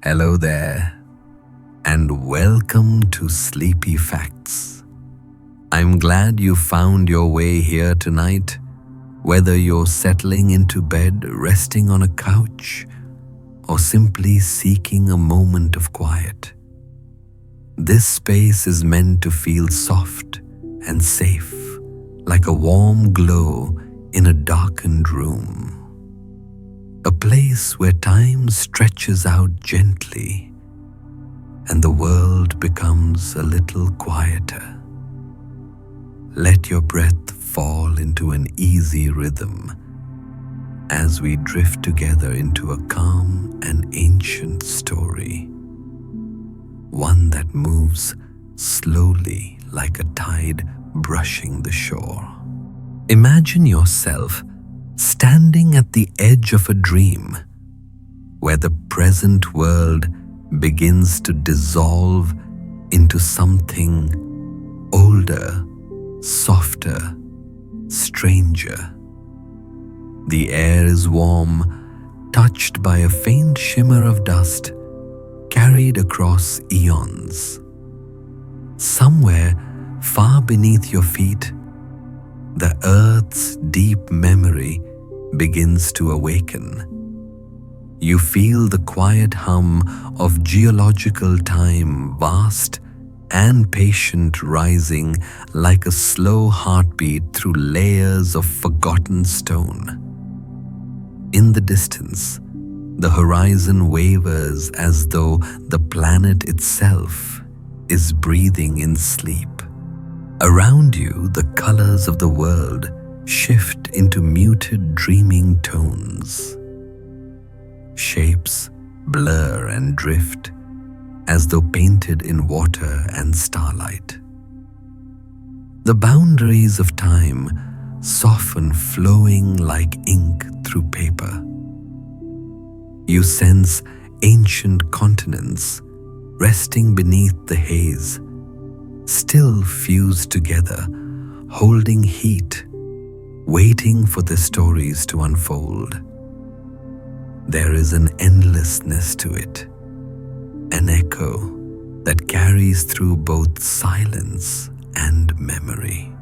Hello there, and welcome to Sleepy Facts. I'm glad you found your way here tonight, whether you're settling into bed, resting on a couch, or simply seeking a moment of quiet. This space is meant to feel soft and safe, like a warm glow in a darkened room. A place where time stretches out gently and the world becomes a little quieter. Let your breath fall into an easy rhythm as we drift together into a calm and ancient story, one that moves slowly like a tide brushing the shore. Imagine yourself standing at the edge of a dream where the present world begins to dissolve into something older, softer, stranger. The air is warm, touched by a faint shimmer of dust carried across eons. Somewhere far beneath your feet, the earth's deep memory begins to awaken. You feel the quiet hum of geological time, vast and patient, rising like a slow heartbeat through layers of forgotten stone. In the distance, the horizon wavers as though the planet itself is breathing in sleep. Around you, the colors of the world shift into muted, dreaming tones. Shapes blur and drift as though painted in water and starlight. The boundaries of time soften, flowing like ink through paper. You sense ancient continents resting beneath the haze, still fused together, holding heat, waiting for the stories to unfold. There is an endlessness to it, an echo that carries through both silence and memory.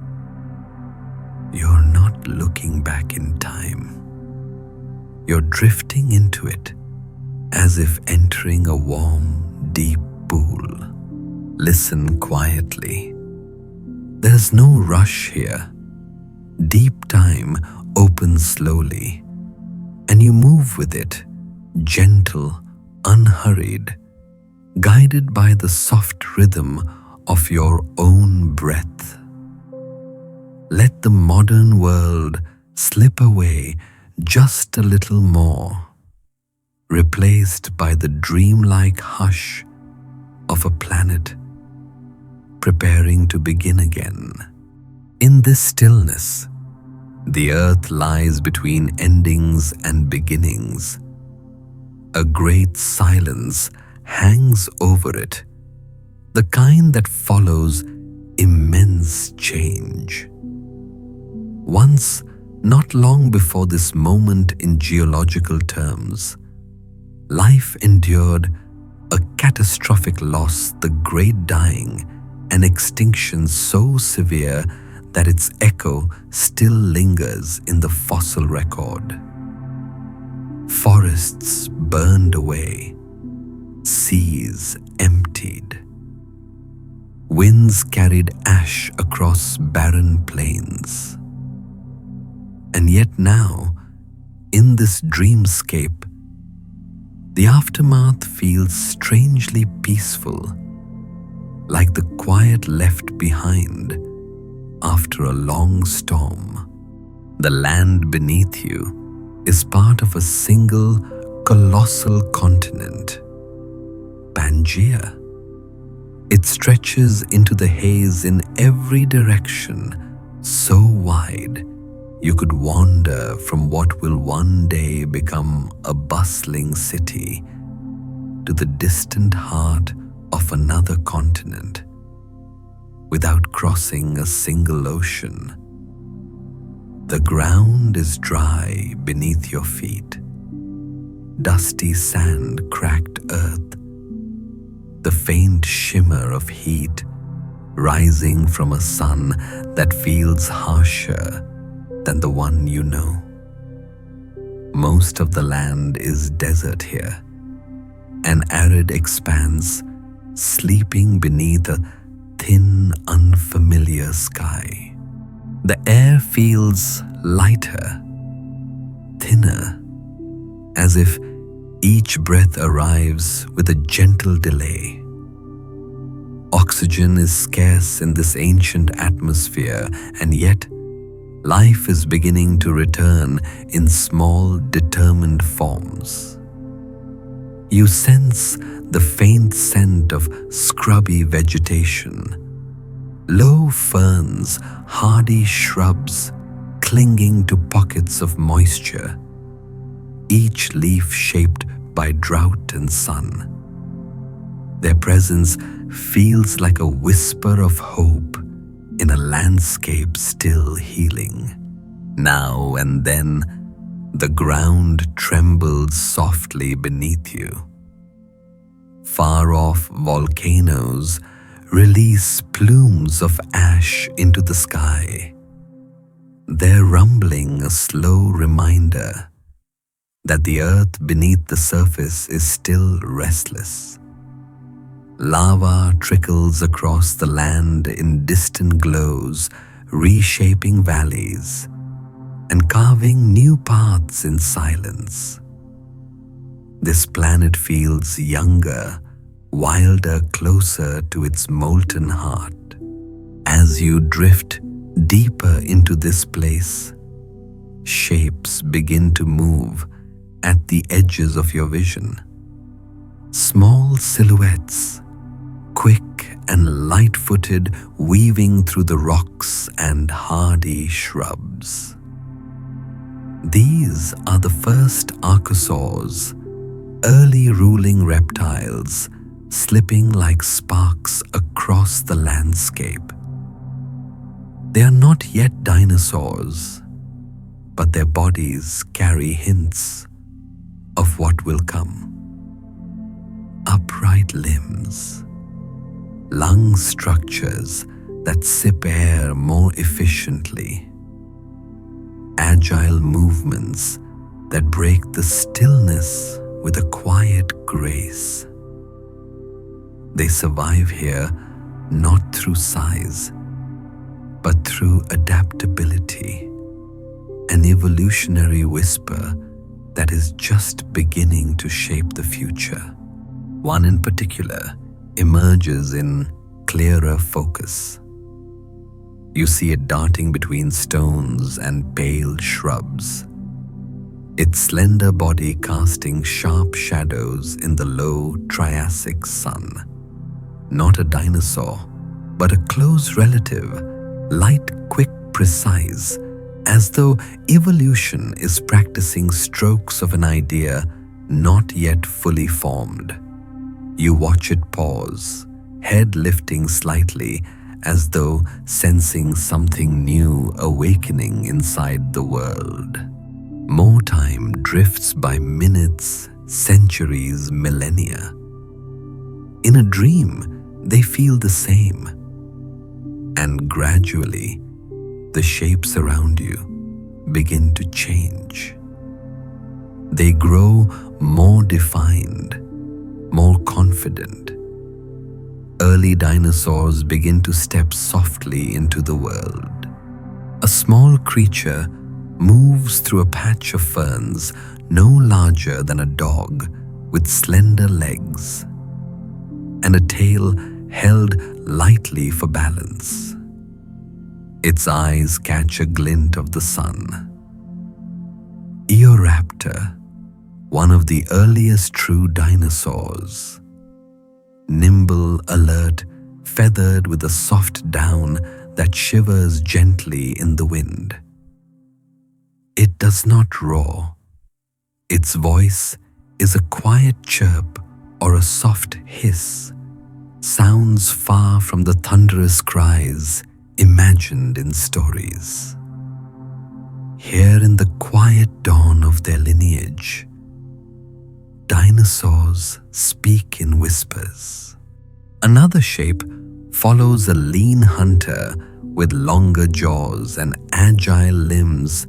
You're not looking back in time. You're drifting into it, as if entering a warm, deep pool. Listen quietly. There's no rush here. Deep time opens slowly, and you move with it, gentle, unhurried, guided by the soft rhythm of your own breath. Let the modern world slip away just a little more, replaced by the dreamlike hush of a planet preparing to begin again. In this stillness, the earth lies between endings and beginnings. A great silence hangs over it, the kind that follows immense change. Once, not long before this moment in geological terms, life endured a catastrophic loss, the great dying, an extinction so severe that its echo still lingers in the fossil record. Forests burned away, seas emptied. Winds carried ash across barren plains. And yet now, in this dreamscape, the aftermath feels strangely peaceful, like the quiet left behind after a long storm. The land beneath you is part of a single colossal continent, Pangaea. It stretches into the haze in every direction, so wide you could wander from what will one day become a bustling city to the distant heart of another continent without crossing a single ocean. The ground is dry beneath your feet, dusty sand cracked earth, the faint shimmer of heat rising from a sun that feels harsher than the one you know. Most of the land is desert here, an arid expanse sleeping beneath a thin, unfamiliar sky. The air feels lighter, thinner, as if each breath arrives with a gentle delay. Oxygen is scarce in this ancient atmosphere, and yet life is beginning to return in small, determined forms. You sense the faint scent of scrubby vegetation, low ferns, hardy shrubs clinging to pockets of moisture, each leaf shaped by drought and sun. Their presence feels like a whisper of hope in a landscape still healing. Now and then, the ground trembles softly beneath you. Far-off volcanoes release plumes of ash into the sky, their rumbling a slow reminder that the earth beneath the surface is still restless. Lava trickles across the land in distant glows, reshaping valleys and carving new paths in silence. This planet feels younger, wilder, closer to its molten heart. As you drift deeper into this place, shapes begin to move at the edges of your vision. Small silhouettes, quick and light-footed, weaving through the rocks and hardy shrubs. These are the first archosaurs, early ruling reptiles, slipping like sparks across the landscape. They are not yet dinosaurs, but their bodies carry hints of what will come. Upright limbs, lung structures that sip air more efficiently, agile movements that break the stillness with a quiet grace. They survive here not through size, but through adaptability, an evolutionary whisper that is just beginning to shape the future. One in particular emerges in clearer focus. You see it darting between stones and pale shrubs, its slender body casting sharp shadows in the low Triassic sun. Not a dinosaur, but a close relative, light, quick, precise, as though evolution is practicing strokes of an idea not yet fully formed. You watch it pause, head lifting slightly as though sensing something new awakening inside the world. More time drifts by minutes, centuries, millennia. In a dream, they feel the same. And gradually, the shapes around you begin to change. They grow more defined, more confident. Early dinosaurs begin to step softly into the world. A small creature moves through a patch of ferns no larger than a dog, with slender legs and a tail held lightly for balance. Its eyes catch a glint of the sun. Eoraptor, one of the earliest true dinosaurs. Nimble, alert, feathered with a soft down that shivers gently in the wind. It does not roar. Its voice is a quiet chirp or a soft hiss, sounds far from the thunderous cries imagined in stories. Here in the quiet dawn of their lineage, dinosaurs speak in whispers. Another shape follows a lean hunter with longer jaws and agile limbs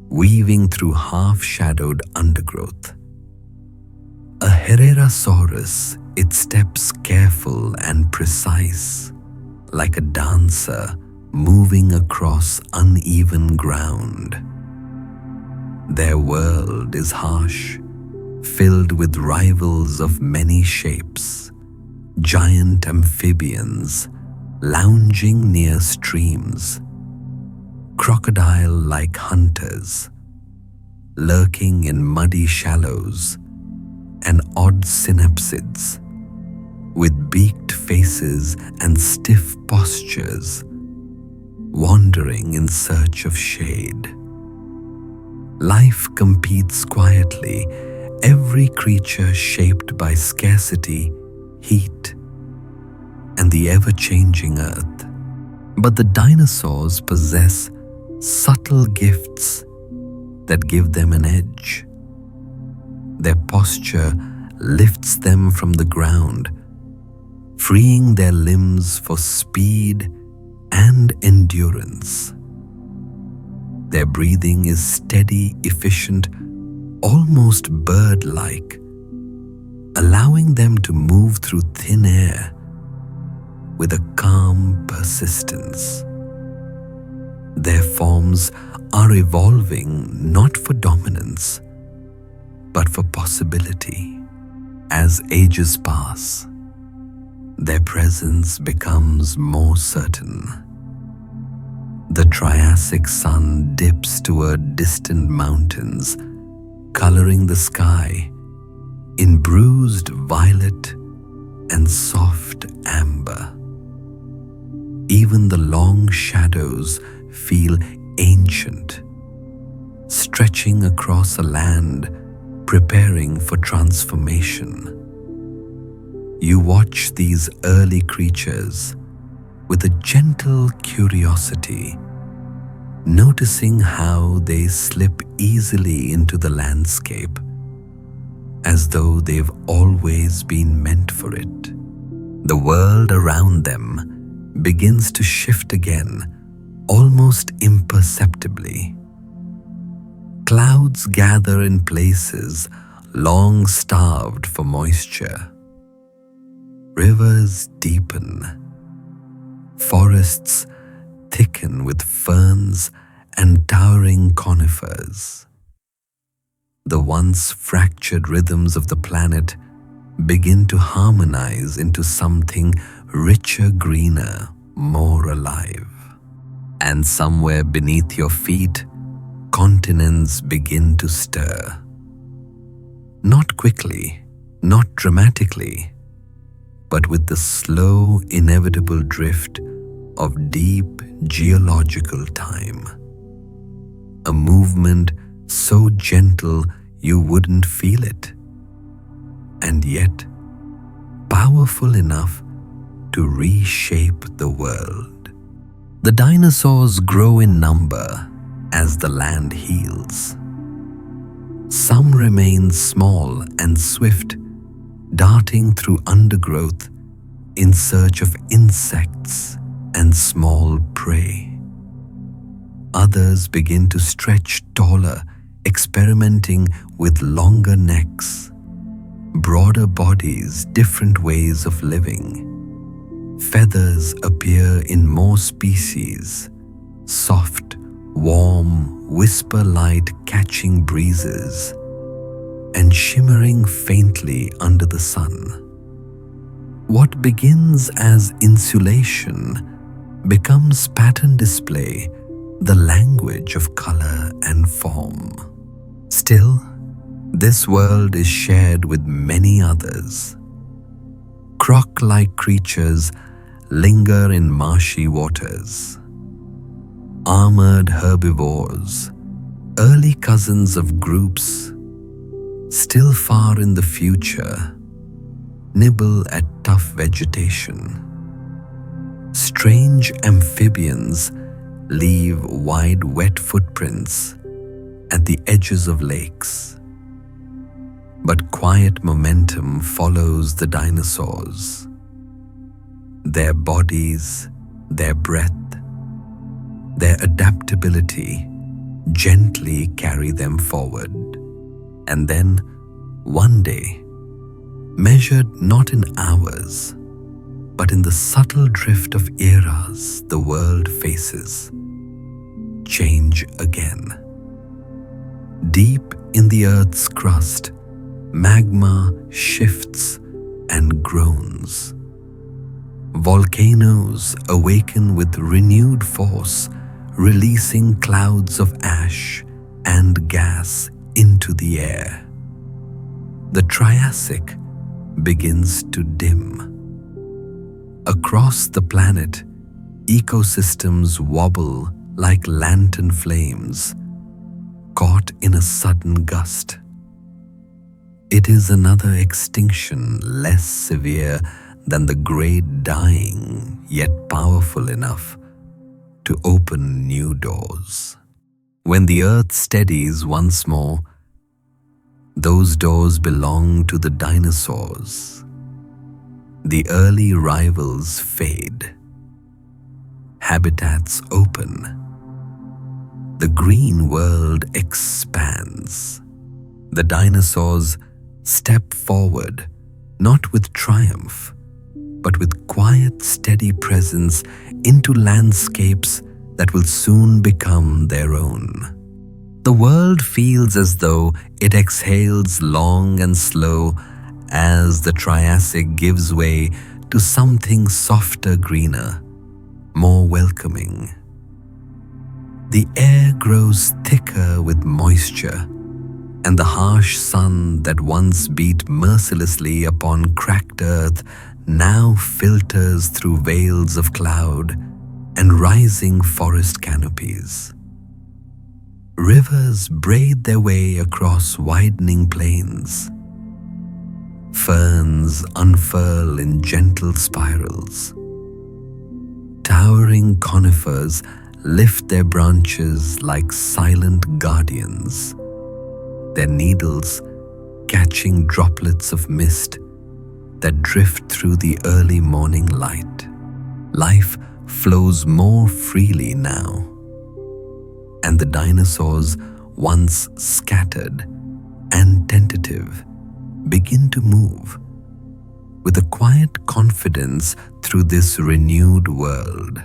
weaving through half-shadowed undergrowth. A Herrerasaurus, its steps careful and precise, like a dancer moving across uneven ground. Their world is harsh, filled with rivals of many shapes, giant amphibians lounging near streams, crocodile-like hunters lurking in muddy shallows, and odd synapsids with beaked faces and stiff postures wandering in search of shade. Life competes quietly, every creature shaped by scarcity, heat, and the ever-changing earth. But the dinosaurs possess subtle gifts that give them an edge. Their posture lifts them from the ground, freeing their limbs for speed and endurance. Their breathing is steady, efficient, almost bird-like, allowing them to move through thin air with a calm persistence. Their forms are evolving not for dominance, but for possibility. As ages pass, their presence becomes more certain. The Triassic sun dips toward distant mountains, coloring the sky in bruised violet and soft amber. Even the long shadows feel ancient, stretching across a land preparing for transformation. You watch these early creatures with a gentle curiosity, noticing how they slip easily into the landscape, as though they've always been meant for it. The world around them begins to shift again, almost imperceptibly. Clouds gather in places long starved for moisture. Rivers deepen. Forests thicken with ferns and towering conifers. The once fractured rhythms of the planet begin to harmonize into something richer, greener, more alive. And somewhere beneath your feet, continents begin to stir. Not quickly, not dramatically, but with the slow, inevitable drift of deep geological time. A movement so gentle you wouldn't feel it, and yet powerful enough to reshape the world. The dinosaurs grow in number as the land heals. Some remain small and swift, darting through undergrowth in search of insects and small prey. Others begin to stretch taller, experimenting with longer necks, broader bodies, different ways of living. Feathers appear in more species, soft, warm, whisper-light catching breezes, and shimmering faintly under the sun. What begins as insulation becomes pattern display, the language of color and form. Still, this world is shared with many others. Croc-like creatures linger in marshy waters. Armored herbivores, early cousins of groups, still far in the future, nibble at tough vegetation. Strange amphibians leave wide wet footprints at the edges of lakes. But quiet momentum follows the dinosaurs. Their bodies, their breath, their adaptability gently carry them forward. And then, one day, measured not in hours, but in the subtle drift of eras the world faces, change again. Deep in the earth's crust, magma shifts and groans. Volcanoes awaken with renewed force, releasing clouds of ash and gas into the air. The Triassic begins to dim. Across the planet, ecosystems wobble like lantern flames, caught in a sudden gust. It is another extinction less severe than the great dying, yet powerful enough to open new doors. When the earth steadies once more, those doors belong to the dinosaurs. The early rivals fade. Habitats open. The green world expands. The dinosaurs step forward, not with triumph, but with quiet, steady presence into landscapes that will soon become their own. The world feels as though it exhales long and slow as the Triassic gives way to something softer, greener, more welcoming. The air grows thicker with moisture, and the harsh sun that once beat mercilessly upon cracked earth now filters through veils of cloud and rising forest canopies. Rivers braid their way across widening plains. Ferns unfurl in gentle spirals. Towering conifers lift their branches like silent guardians, their needles catching droplets of mist that drift through the early morning light. Life flows more freely now, and the dinosaurs, once scattered and tentative, begin to move with a quiet confidence through this renewed world.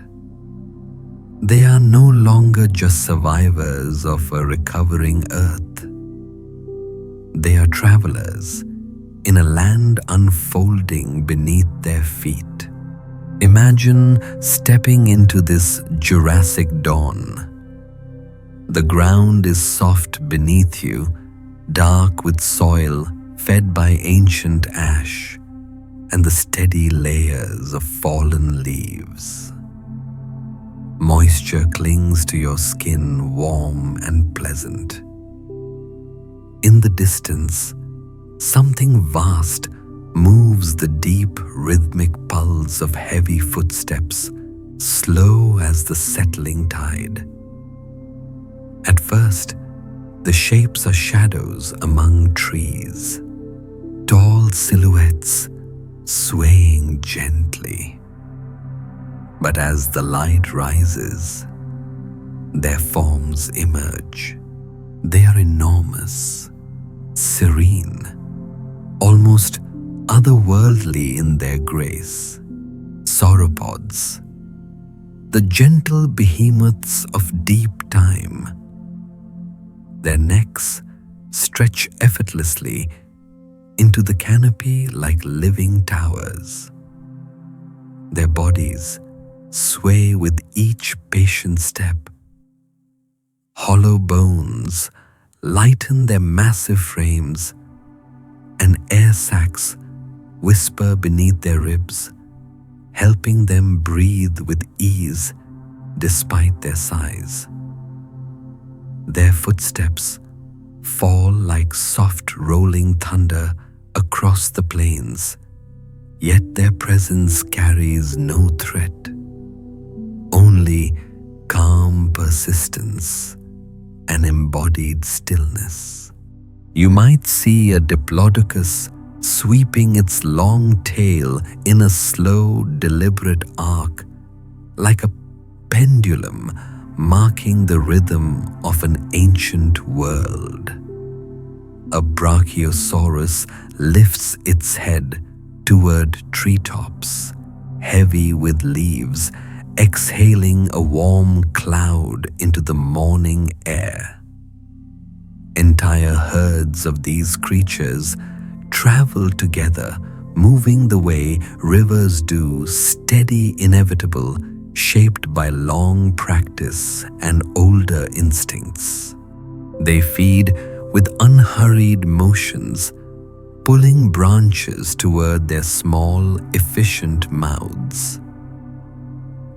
They are no longer just survivors of a recovering earth. They are travelers in a land unfolding beneath their feet. Imagine stepping into this Jurassic dawn. The ground is soft beneath you, dark with soil fed by ancient ash and the steady layers of fallen leaves. Moisture clings to your skin, warm and pleasant. In the distance, something vast moves the deep rhythmic pulse of heavy footsteps, slow as the settling tide. At first, the shapes are shadows among trees, tall silhouettes swaying gently. But as the light rises, their forms emerge. They are enormous, serene, almost otherworldly in their grace. Sauropods, the gentle behemoths of deep time. Their necks stretch effortlessly into the canopy like living towers. Their bodies sway with each patient step. Hollow bones lighten their massive frames, and air sacs whisper beneath their ribs, helping them breathe with ease despite their size. Their footsteps fall like soft rolling thunder across the plains, yet their presence carries no threat, only calm persistence and embodied stillness. You might see a diplodocus sweeping its long tail in a slow, deliberate arc, like a pendulum marking the rhythm of an ancient world. A brachiosaurus lifts its head toward treetops, heavy with leaves, exhaling a warm cloud into the morning air. Entire herds of these creatures travel together, moving the way rivers do, steady, inevitable, shaped by long practice and older instincts. They feed with unhurried motions, pulling branches toward their small, efficient mouths.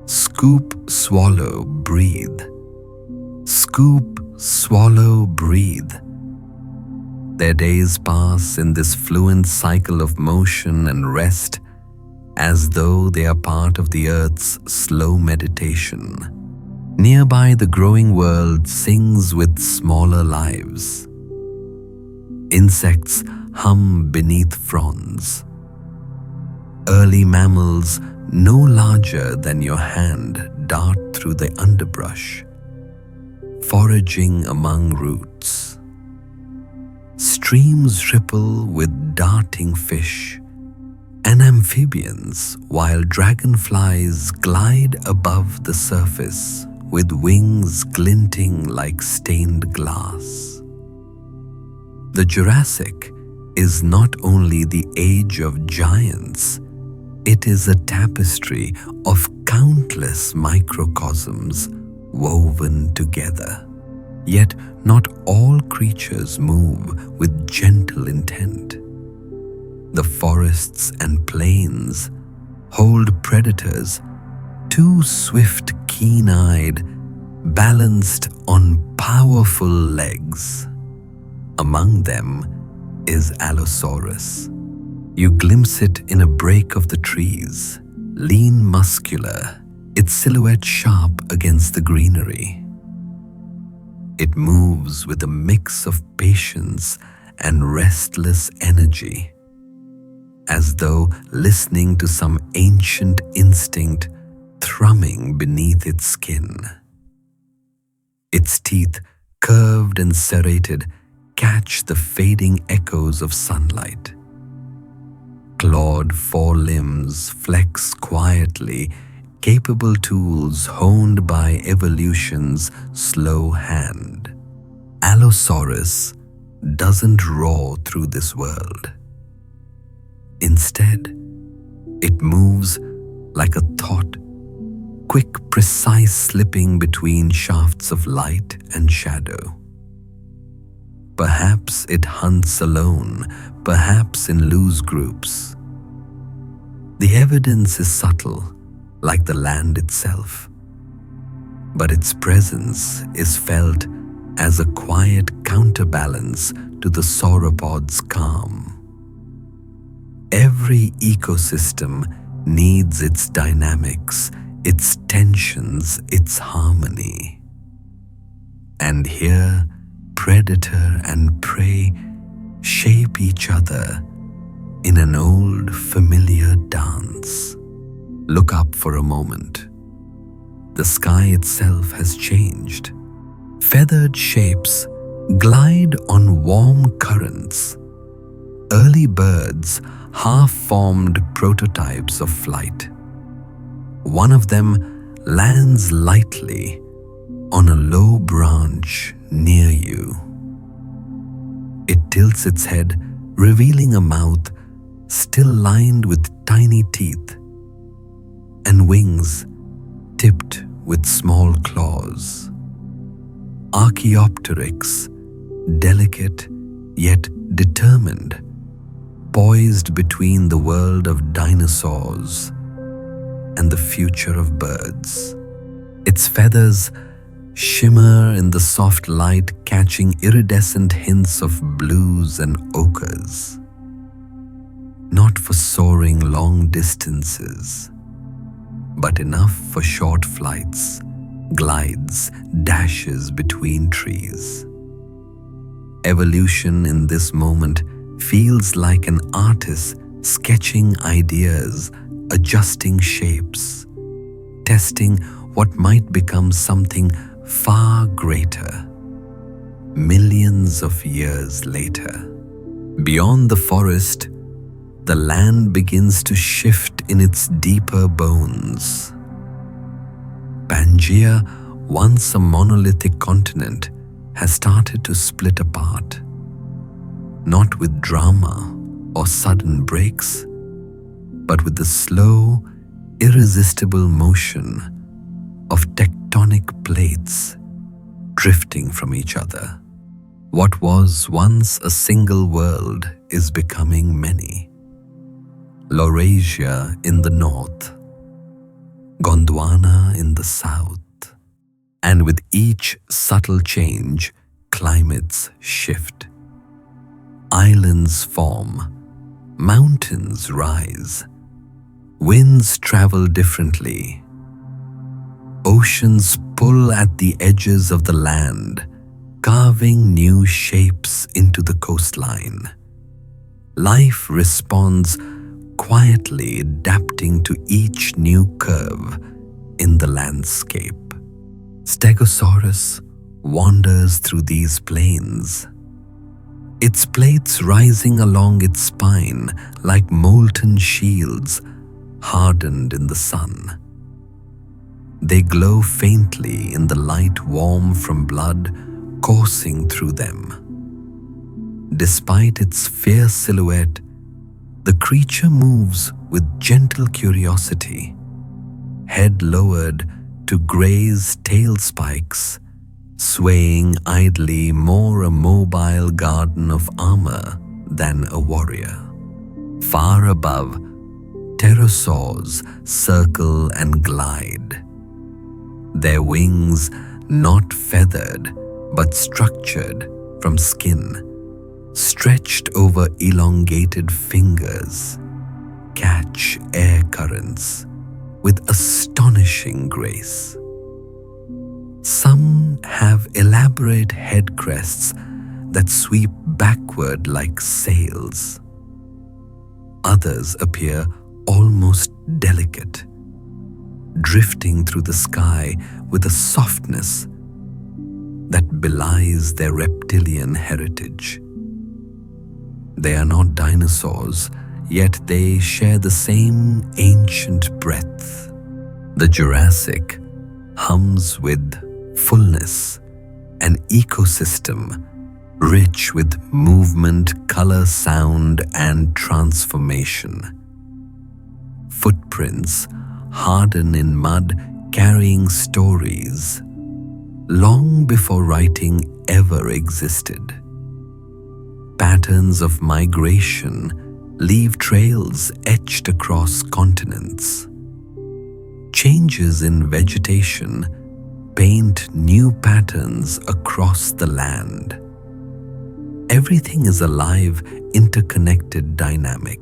Scoop, swallow, breathe. Scoop, swallow, breathe. Their days pass in this fluent cycle of motion and rest, as though they are part of the earth's slow meditation. Nearby, the growing world sings with smaller lives. Insects hum beneath fronds. Early mammals, no larger than your hand, dart through the underbrush, foraging among roots. Streams ripple with darting fish and amphibians, while dragonflies glide above the surface with wings glinting like stained glass. The Jurassic is not only the age of giants, it is a tapestry of countless microcosms woven together. Yet not all creatures move with gentle intent. The forests and plains hold predators, too swift, keen-eyed, balanced on powerful legs. Among them is Allosaurus. You glimpse it in a break of the trees, lean, muscular, its silhouette sharp against the greenery. It moves with a mix of patience and restless energy, as though listening to some ancient instinct thrumming beneath its skin. Its teeth, curved and serrated, catch the fading echoes of sunlight. Clawed forelimbs flex quietly, capable tools honed by evolution's slow hand. Allosaurus doesn't roar through this world. Instead, it moves like a thought, quick, precise, slipping between shafts of light and shadow. Perhaps it hunts alone, perhaps in loose groups. The evidence is subtle, like the land itself, but its presence is felt as a quiet counterbalance to the sauropod's calm. Every ecosystem needs its dynamics, its tensions, its harmony. And here, predator and prey shape each other in an old, familiar dance. Look up for a moment. The sky itself has changed. Feathered shapes glide on warm currents. Early birds half-formed prototypes of flight. One of them lands lightly on a low branch near you. It tilts its head, revealing a mouth still lined with tiny teeth and wings tipped with small claws. Archaeopteryx, delicate yet determined, poised between the world of dinosaurs and the future of birds. Its feathers shimmer in the soft light, catching iridescent hints of blues and ochres. Not for soaring long distances, but enough for short flights, glides, dashes between trees. Evolution in this moment feels like an artist sketching ideas, adjusting shapes, testing what might become something far greater, millions of years later. Beyond the forest, the land begins to shift in its deeper bones. Pangaea, once a monolithic continent, has started to split apart, not with drama or sudden breaks, but with the slow, irresistible motion of tectonic plates drifting from each other. What was once a single world is becoming many. Laurasia in the north, Gondwana in the south, and with each subtle change, climates shift. Islands form, mountains rise, winds travel differently. Oceans pull at the edges of the land, carving new shapes into the coastline. Life responds, quietly adapting to each new curve in the landscape. Stegosaurus wanders through these plains, its plates rising along its spine like molten shields hardened in the sun. They glow faintly in the light warm from blood coursing through them. Despite its fierce silhouette, the creature moves with gentle curiosity, head lowered to graze tail spikes, swaying idly, more a mobile garden of armor than a warrior. Far above, pterosaurs circle and glide, their wings not feathered but structured from skin, stretched over elongated fingers, catch air currents with astonishing grace. Some have elaborate head crests that sweep backward like sails. Others appear almost delicate, drifting through the sky with a softness that belies their reptilian heritage. They are not dinosaurs, yet they share the same ancient breath. The Jurassic hums with fullness, an ecosystem rich with movement, color, sound, and transformation. Footprints harden in mud, carrying stories long before writing ever existed. Patterns of migration leave trails etched across continents. Changes in vegetation paint new patterns across the land. Everything is alive, interconnected, dynamic.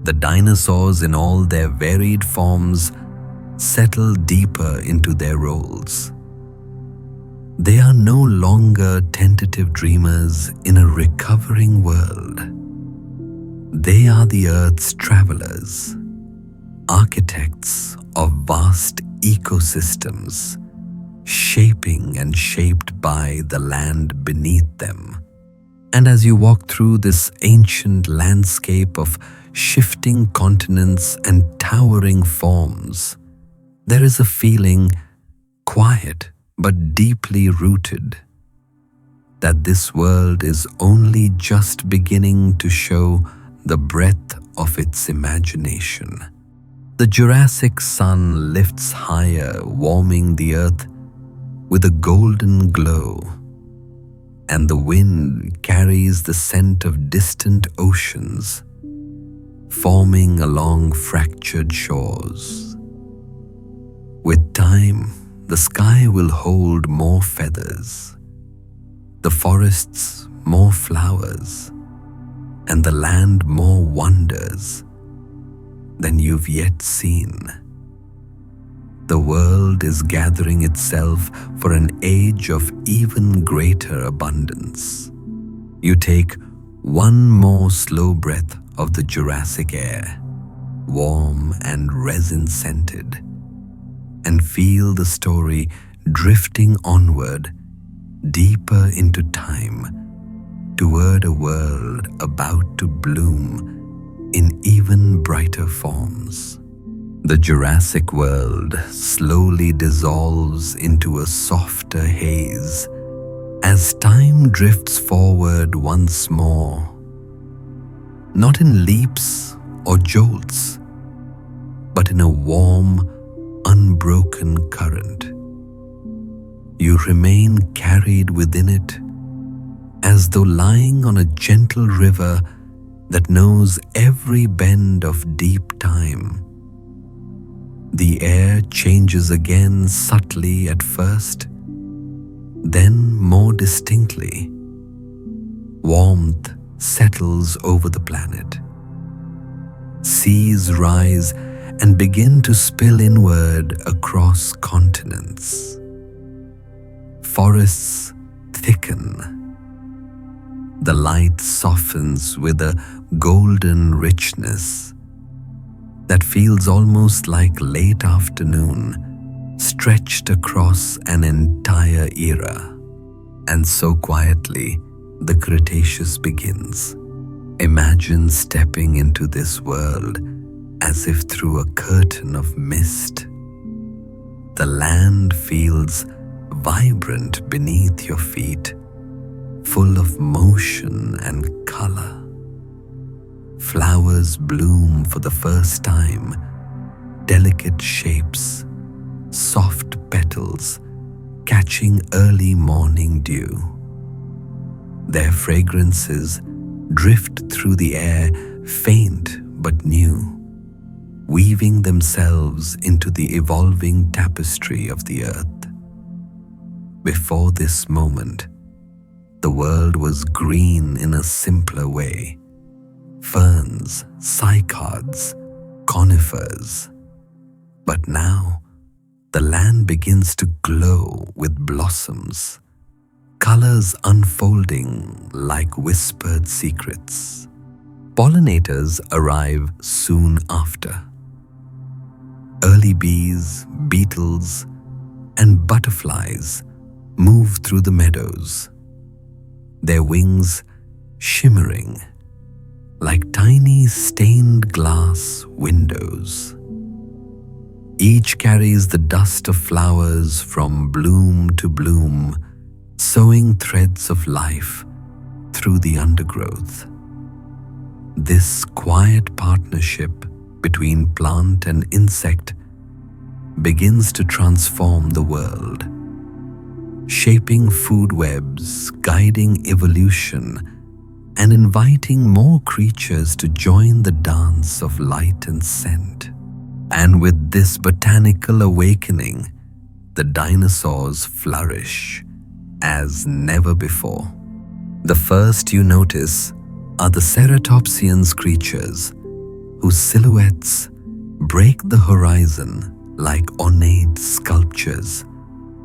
The dinosaurs in all their varied forms settle deeper into their roles. They are no longer tentative dreamers in a recovering world. They are the Earth's travelers, architects of vast ecosystems, shaping and shaped by the land beneath them. And as you walk through this ancient landscape of shifting continents and towering forms, there is a feeling, quiet but deeply rooted, that this world is only just beginning to show the breadth of its imagination. The Jurassic sun lifts higher, warming the earth with a golden glow, and the wind carries the scent of distant oceans, forming along fractured shores. With time, the sky will hold more feathers, the forests more flowers, and the land more wonders than you've yet seen. The world is gathering itself for an age of even greater abundance. You take one more slow breath of the Jurassic air, warm and resin-scented, and feel the story drifting onward, deeper into time, toward a world about to bloom in even brighter forms. The Jurassic world slowly dissolves into a softer haze as time drifts forward once more, not in leaps or jolts, but in a warm, unbroken current. You remain carried within it, as though lying on a gentle river that knows every bend of deep time. The air changes again subtly at first, then more distinctly. Warmth settles over the planet. Seas rise and begin to spill inward across continents. Forests thicken. The light softens with a golden richness that feels almost like late afternoon stretched across an entire era. And so quietly, the Cretaceous begins. Imagine stepping into this world as if through a curtain of mist. The land feels vibrant beneath your feet, full of motion and color. Flowers bloom for the first time, delicate shapes, soft petals catching early morning dew. Their fragrances drift through the air, faint but new, weaving themselves into the evolving tapestry of the earth. Before this moment, the world was green in a simpler way. Ferns, cycads, conifers. But now, the land begins to glow with blossoms, colors unfolding like whispered secrets. Pollinators arrive soon after. Early bees, beetles, and butterflies move through the meadows, their wings shimmering like tiny stained glass windows. Each carries the dust of flowers from bloom to bloom, sewing threads of life through the undergrowth. This quiet partnership between plant and insect begins to transform the world, shaping food webs, guiding evolution, and inviting more creatures to join the dance of light and scent. And with this botanical awakening, the dinosaurs flourish as never before. The first you notice are the ceratopsians creatures, whose silhouettes break the horizon like ornate sculptures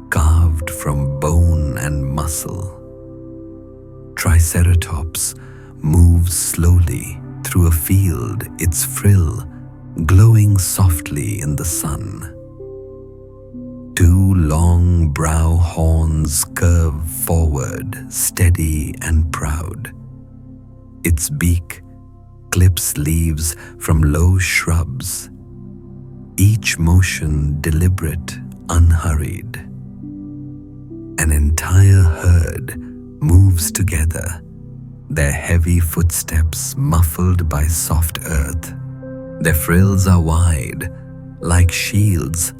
carved from bone and muscle. Triceratops moves slowly through a field, its frill glowing softly in the sun. Two long brow horns curve forward, steady and proud. Its beak clips leaves from low shrubs, each motion deliberate, unhurried. An entire herd moves together, their heavy footsteps muffled by soft earth. Their frills are wide, like shields,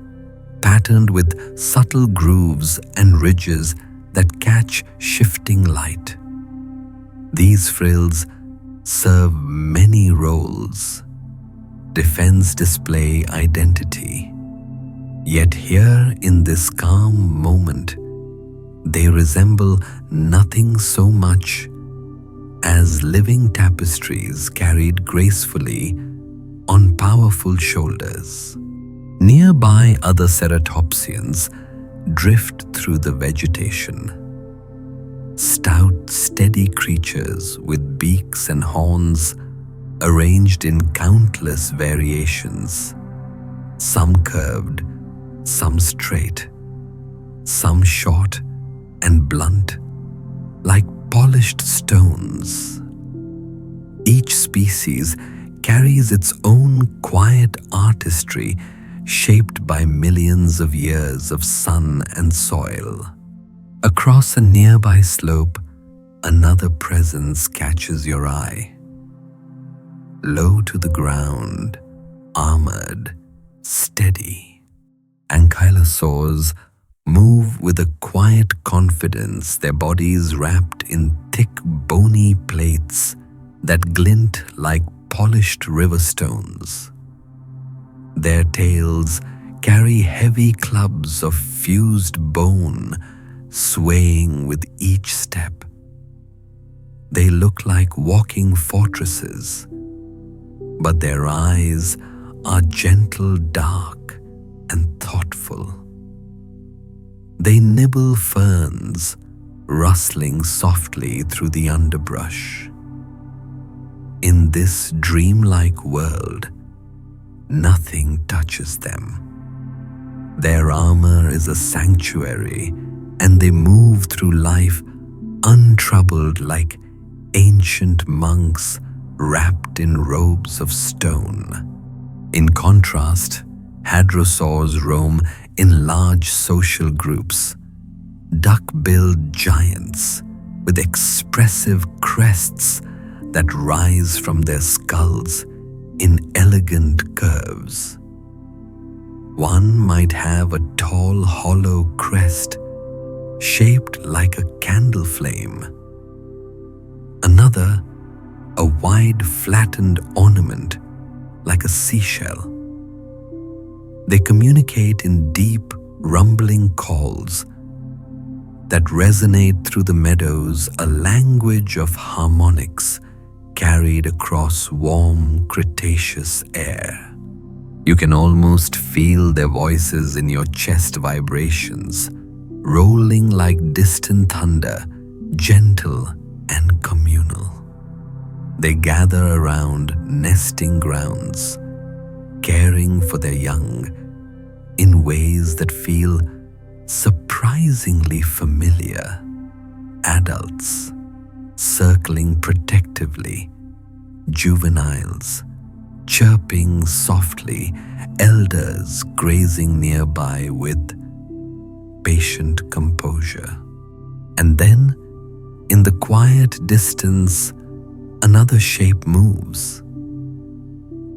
patterned with subtle grooves and ridges that catch shifting light. These frills serve many roles. Defense, display, identity. Yet here in this calm moment, they resemble nothing so much as living tapestries carried gracefully on powerful shoulders. Nearby, other ceratopsians drift through the vegetation. Stout, steady creatures with beaks and horns arranged in countless variations, some curved, some straight, some short and blunt, like polished stones. Each species carries its own quiet artistry shaped by millions of years of sun and soil. Across a nearby slope, another presence catches your eye. Low to the ground, armored, steady, ankylosaurs move with a quiet confidence, their bodies wrapped in thick bony plates that glint like polished river stones. Their tails carry heavy clubs of fused bone, swaying with each step. They look like walking fortresses, but their eyes are gentle, dark, and thoughtful. They nibble ferns, rustling softly through the underbrush. In this dreamlike world, nothing touches them. Their armor is a sanctuary, and they move through life untroubled like ancient monks wrapped in robes of stone. In contrast, hadrosaurs roam in large social groups, duck-billed giants with expressive crests that rise from their skulls in elegant curves. One might have a tall, hollow crest shaped like a candle flame. Another, a wide, flattened ornament like a seashell. They communicate in deep, rumbling calls that resonate through the meadows, a language of harmonics carried across warm Cretaceous air. You can almost feel their voices in your chest vibrations, rolling like distant thunder, gentle and communal. They gather around nesting grounds, caring for their young in ways that feel surprisingly familiar. Adults circling protectively, juveniles chirping softly, elders grazing nearby with patient composure. And then, in the quiet distance, another shape moves.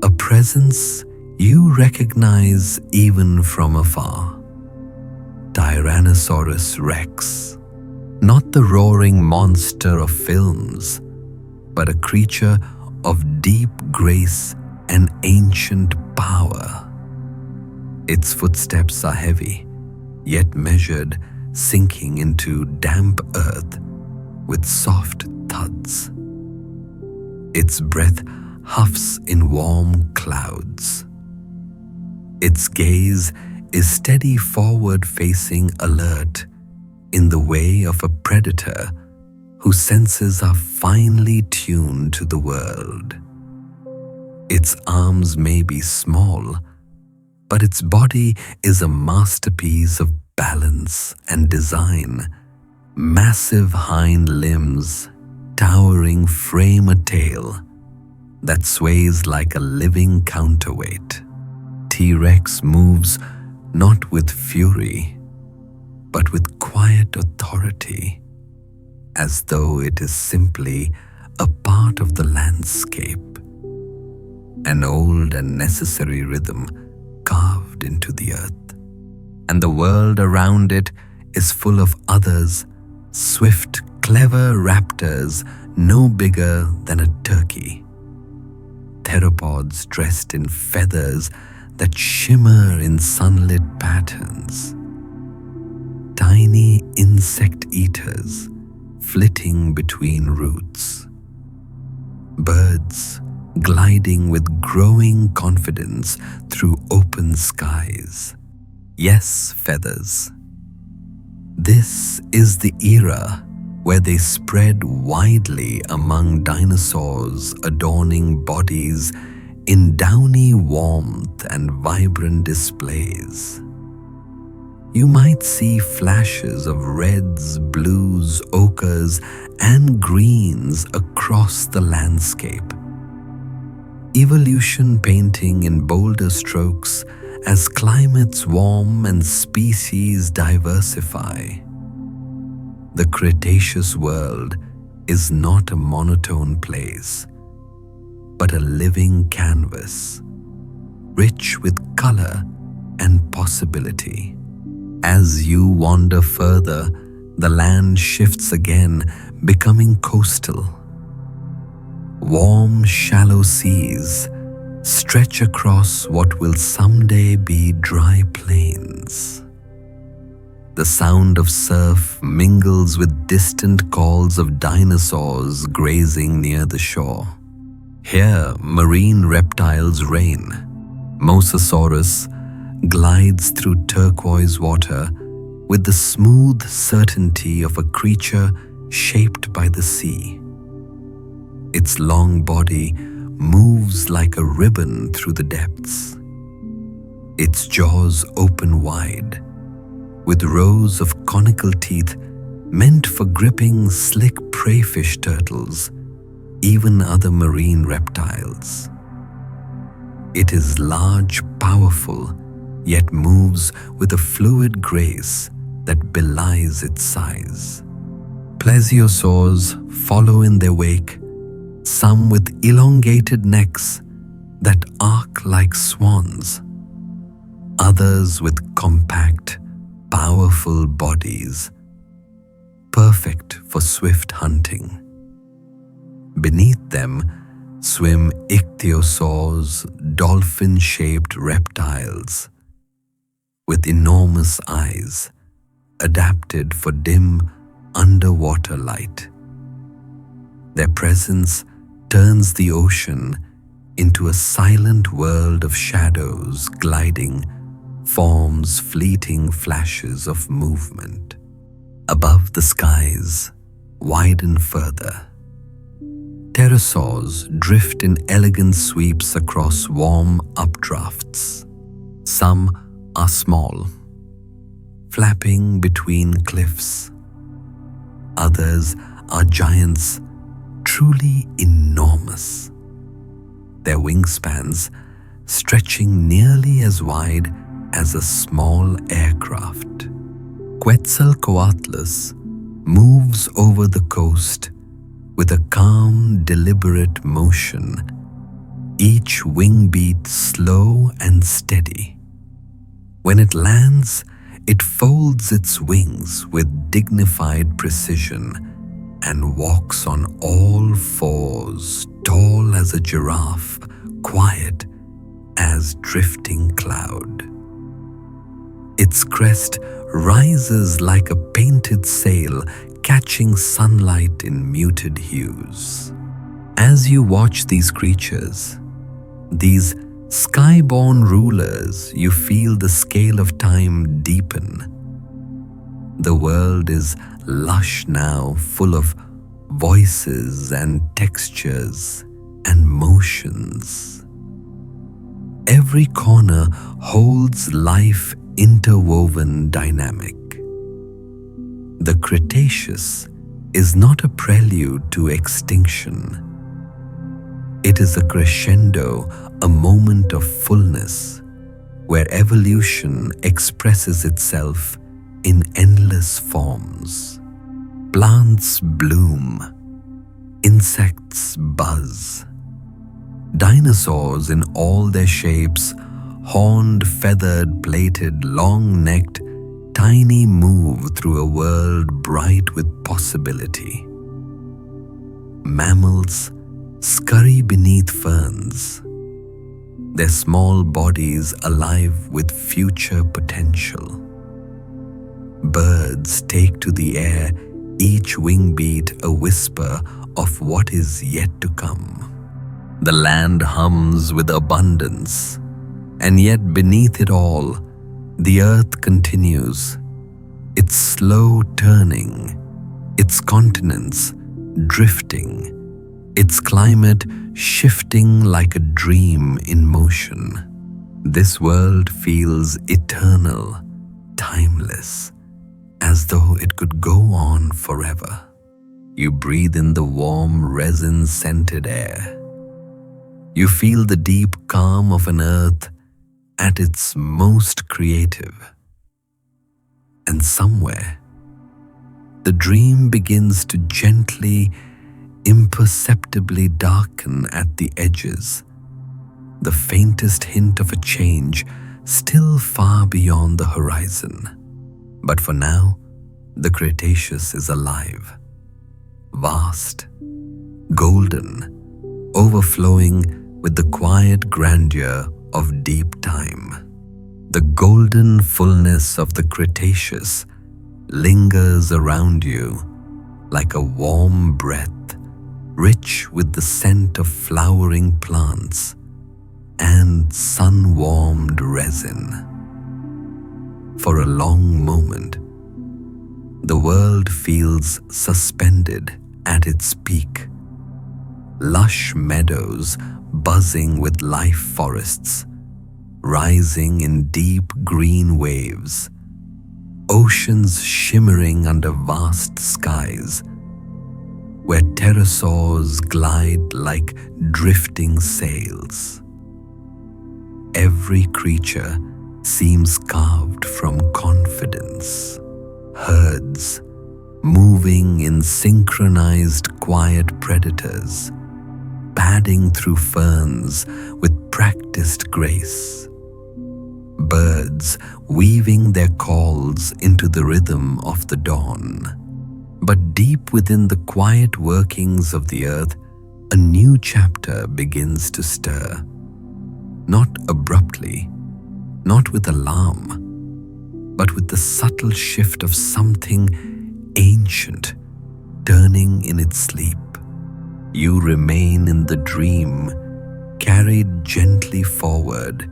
A presence you recognize even from afar. Tyrannosaurus Rex, not the roaring monster of films, but a creature of deep grace and ancient power. Its footsteps are heavy, yet measured, sinking into damp earth with soft thuds. Its breath huffs in warm clouds. Its gaze is steady, forward-facing, alert, in the way of a predator whose senses are finely tuned to the world. Its arms may be small, but its body is a masterpiece of balance and design. Massive hind limbs, towering frame, a tail that sways like a living counterweight. T-Rex moves not with fury, but with quiet authority, as though it is simply a part of the landscape, an old and necessary rhythm carved into the earth. And the world around it is full of others, swift, clever raptors no bigger than a turkey. Theropods dressed in feathers that shimmer in sunlit patterns. Tiny insect eaters flitting between roots. Birds gliding with growing confidence through open skies. Yes, feathers. This is the era where they spread widely among dinosaurs, adorning bodies in downy warmth and vibrant displays. You might see flashes of reds, blues, ochres, and greens across the landscape. Evolution painting in bolder strokes as climates warm and species diversify. The Cretaceous world is not a monotone place, but a living canvas, rich with color and possibility. As you wander further, the land shifts again, becoming coastal. Warm, shallow seas stretch across what will someday be dry plains. The sound of surf mingles with distant calls of dinosaurs grazing near the shore. Here, marine reptiles reign. Mosasaurus glides through turquoise water with the smooth certainty of a creature shaped by the sea. Its long body moves like a ribbon through the depths. Its jaws open wide, with rows of conical teeth meant for gripping slick preyfish turtles, even other marine reptiles. It is large, powerful, yet moves with a fluid grace that belies its size. Plesiosaurs follow in their wake, some with elongated necks that arc like swans, others with compact, powerful bodies, perfect for swift hunting. Beneath them swim ichthyosaurs, dolphin-shaped reptiles with enormous eyes, adapted for dim underwater light. Their presence turns the ocean into a silent world of shadows gliding, forms fleeting flashes of movement. Above, the skies widen further. Pterosaurs drift in elegant sweeps across warm updrafts. Some are small, flapping between cliffs. Others are giants, truly enormous, their wingspans stretching nearly as wide as a small aircraft. Quetzalcoatlus moves over the coast with a calm, deliberate motion, each wing beat slow and steady. When it lands, it folds its wings with dignified precision and walks on all fours, tall as a giraffe, quiet as drifting cloud. Its crest rises like a painted sail, catching sunlight in muted hues. As you watch these creatures, these skyborn rulers, you feel the scale of time deepen. The world is lush now, full of voices and textures and motions. Every corner holds life interwoven dynamic. The Cretaceous is not a prelude to extinction. It is a crescendo, a moment of fullness, where evolution expresses itself in endless forms. Plants bloom, insects buzz. Dinosaurs in all their shapes, horned, feathered, plated, long-necked, tiny, move through a world bright with possibility. Mammals scurry beneath ferns, their small bodies alive with future potential. Birds take to the air, each wing beat a whisper of what is yet to come. The land hums with abundance, and yet beneath it all, the earth continues, its slow turning, its continents drifting, its climate shifting like a dream in motion. This world feels eternal, timeless, as though it could go on forever. You breathe in the warm, resin-scented air. You feel the deep calm of an earth at its most creative. And somewhere, the dream begins to gently, imperceptibly darken at the edges, the faintest hint of a change still far beyond the horizon. But for now, the Cretaceous is alive, vast, golden, overflowing with the quiet grandeur of deep time. The golden fullness of the Cretaceous lingers around you like a warm breath, rich with the scent of flowering plants and sun-warmed resin. For a long moment, the world feels suspended at its peak. Lush meadows buzzing with life forests, rising in deep green waves, oceans shimmering under vast skies, where pterosaurs glide like drifting sails. Every creature seems carved from confidence. Herds moving in synchronized quiet predators, padding through ferns with practiced grace. Birds weaving their calls into the rhythm of the dawn. But deep within the quiet workings of the earth, a new chapter begins to stir. Not abruptly, not with alarm, but with the subtle shift of something ancient turning in its sleep. You remain in the dream, carried gently forward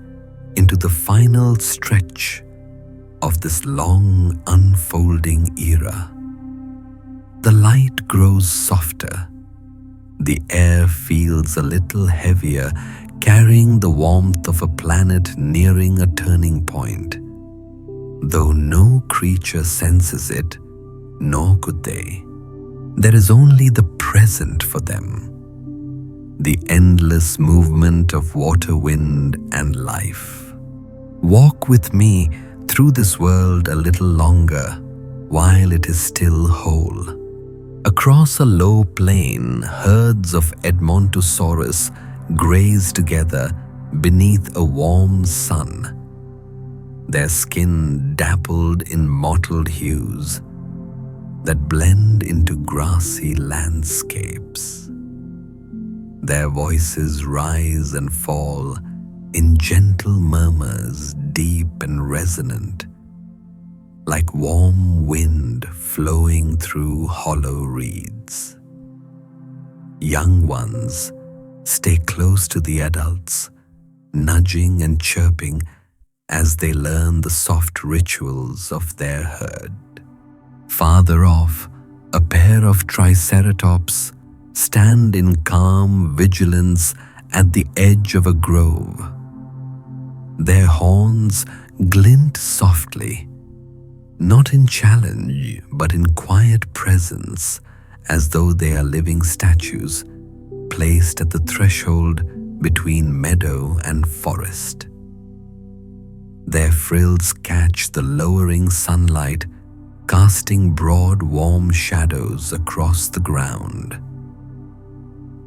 into the final stretch of this long unfolding era. The light grows softer. The air feels a little heavier, carrying the warmth of a planet nearing a turning point. Though no creature senses it, nor could they. There is only the present for them, the endless movement of water, wind, and life. Walk with me through this world a little longer while it is still whole. Across a low plain, herds of Edmontosaurus graze together beneath a warm sun, their skin dappled in mottled hues that blend into grassy landscapes. Their voices rise and fall in gentle murmurs, deep and resonant, like warm wind flowing through hollow reeds. Young ones stay close to the adults, nudging and chirping as they learn the soft rituals of their herd. Farther off, a pair of Triceratops stand in calm vigilance at the edge of a grove. Their horns glint softly, not in challenge, but in quiet presence, as though they are living statues placed at the threshold between meadow and forest. Their frills catch the lowering sunlight, casting broad, warm shadows across the ground.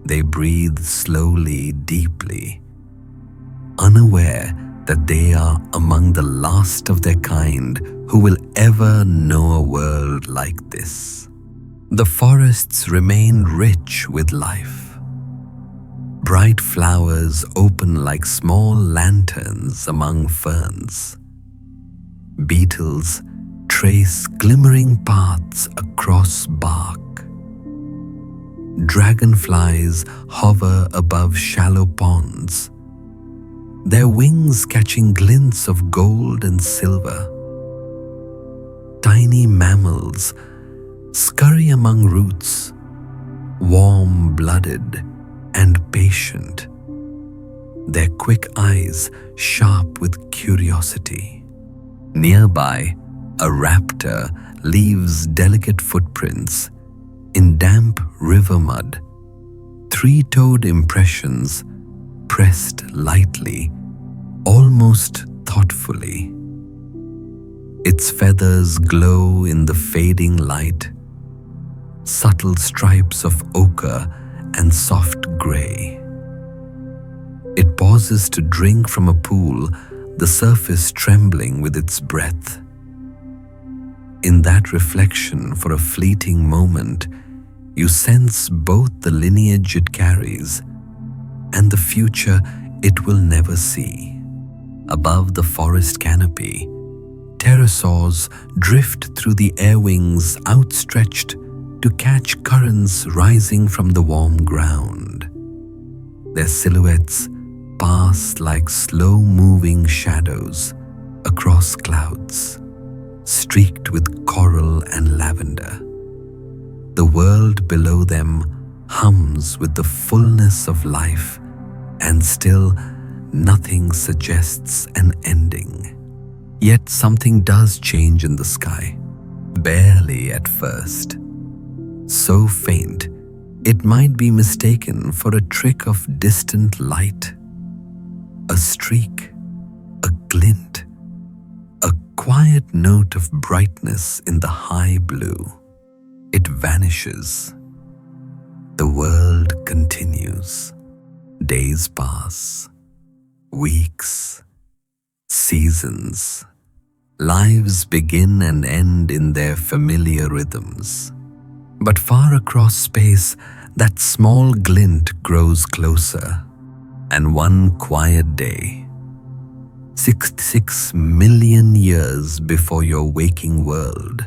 They breathe slowly, deeply, unaware that they are among the last of their kind who will ever know a world like this. The forests remain rich with life. Bright flowers open like small lanterns among ferns. Beetles trace glimmering paths across bark. Dragonflies hover above shallow ponds, their wings catching glints of gold and silver. Tiny mammals scurry among roots, warm-blooded and patient, their quick eyes sharp with curiosity. Nearby, a raptor leaves delicate footprints in damp river mud, three-toed impressions pressed lightly, almost thoughtfully. Its feathers glow in the fading light, subtle stripes of ochre and soft gray. It pauses to drink from a pool, the surface trembling with its breath. In that reflection, for a fleeting moment, you sense both the lineage it carries and the future it will never see. Above the forest canopy, pterosaurs drift through the air wings outstretched to catch currents rising from the warm ground. Their silhouettes pass like slow-moving shadows across clouds, streaked with coral and lavender. The world below them hums with the fullness of life, and still nothing suggests an ending. Yet something does change in the sky, barely at first. So faint, it might be mistaken for a trick of distant light. A streak, a glint, a quiet note of brightness in the high blue. It vanishes. The world continues. Days pass, weeks, seasons. Lives begin and end in their familiar rhythms. But far across space, that small glint grows closer. And one quiet day, 66 million years before your waking world,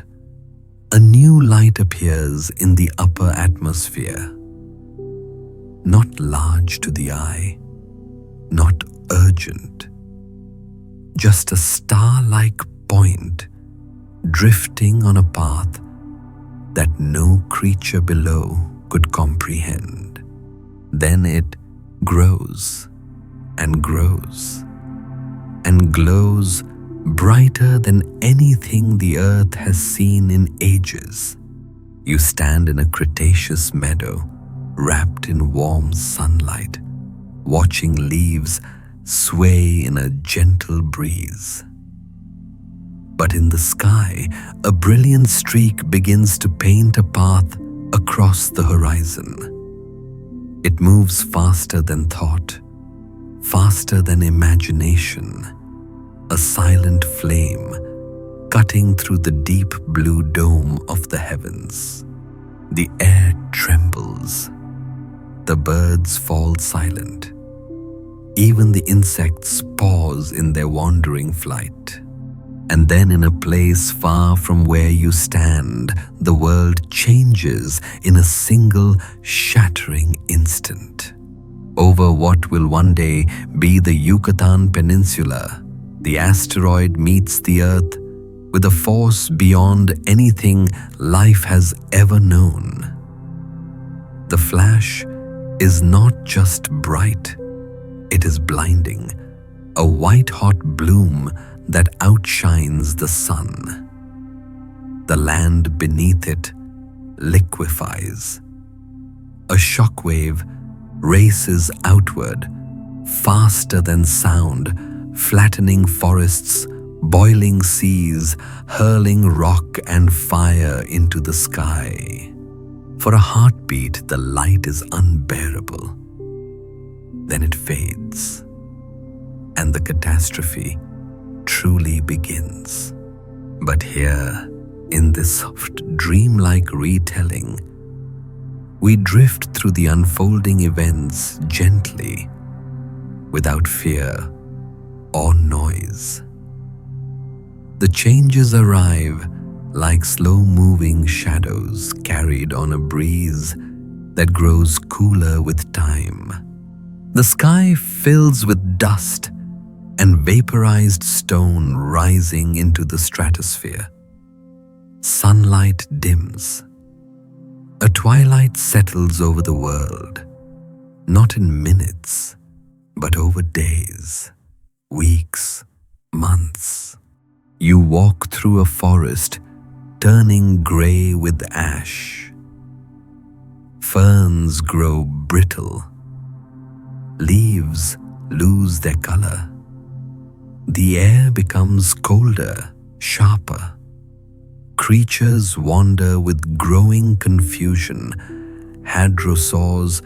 a new light appears in the upper atmosphere. Not large to the eye, not urgent, just a star-like point drifting on a path that no creature below could comprehend. Then it grows and grows and glows brighter than anything the earth has seen in ages. You stand in a Cretaceous meadow, wrapped in warm sunlight, watching leaves sway in a gentle breeze. But in the sky, a brilliant streak begins to paint a path across the horizon. It moves faster than thought, faster than imagination, a silent flame cutting through the deep blue dome of the heavens. The air trembles. The birds fall silent. Even the insects pause in their wandering flight. And then in a place far from where you stand, the world changes in a single shattering instant. Over what will one day be the Yucatan Peninsula, the asteroid meets the Earth with a force beyond anything life has ever known. The flash is not just bright, it is blinding, a white-hot bloom that outshines the sun. The land beneath it liquefies. A shockwave races outward, faster than sound, flattening forests, boiling seas, hurling rock and fire into the sky. For a heartbeat, the light is unbearable. Then it fades, and the catastrophe truly begins. But here, in this soft, dreamlike retelling, we drift through the unfolding events gently, without fear or noise. The changes arrive like slow-moving shadows carried on a breeze that grows cooler with time. The sky fills with dust and vaporized stone rising into the stratosphere. Sunlight dims, A twilight settles over the world, not in minutes, but over days, weeks, months. You walk through a forest turning gray with ash. Ferns grow brittle. Leaves lose their color. The air becomes colder, sharper. Creatures wander with growing confusion, hadrosaurs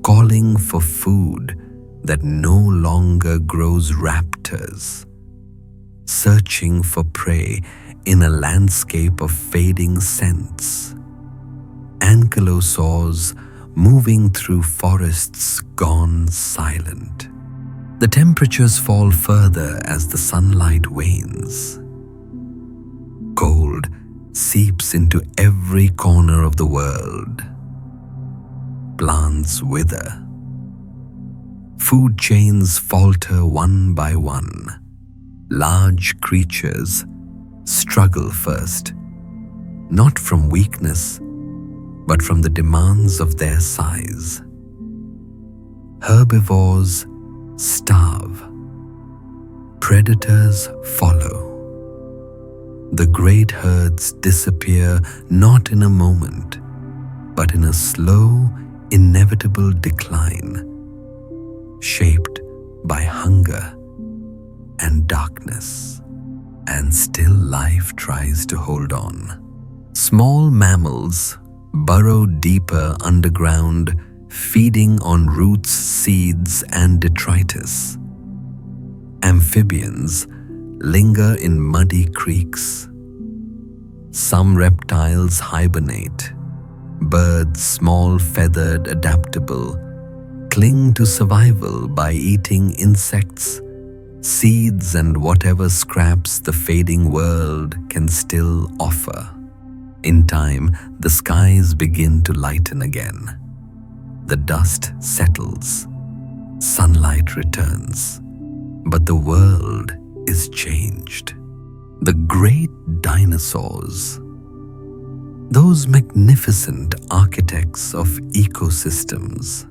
calling for food that no longer grows raptors, searching for prey in a landscape of fading scents. Ankylosaurs moving through forests gone silent. The temperatures fall further as the sunlight wanes. Cold seeps into every corner of the world. Plants wither. Food chains falter one by one. Large creatures struggle first, not from weakness, but from the demands of their size. Herbivores starve. Predators follow. The great herds disappear not in a moment, but in a slow, inevitable decline, shaped by hunger and darkness. And still life tries to hold on. Small mammals burrow deeper underground, feeding on roots, seeds, and detritus. Amphibians linger in muddy creeks. Some reptiles hibernate. Birds, small, feathered, adaptable, cling to survival by eating insects, seeds, and whatever scraps the fading world can still offer. In time, the skies begin to lighten again. The dust settles. Sunlight returns. But the world is changed. The great dinosaurs, those magnificent architects of ecosystems,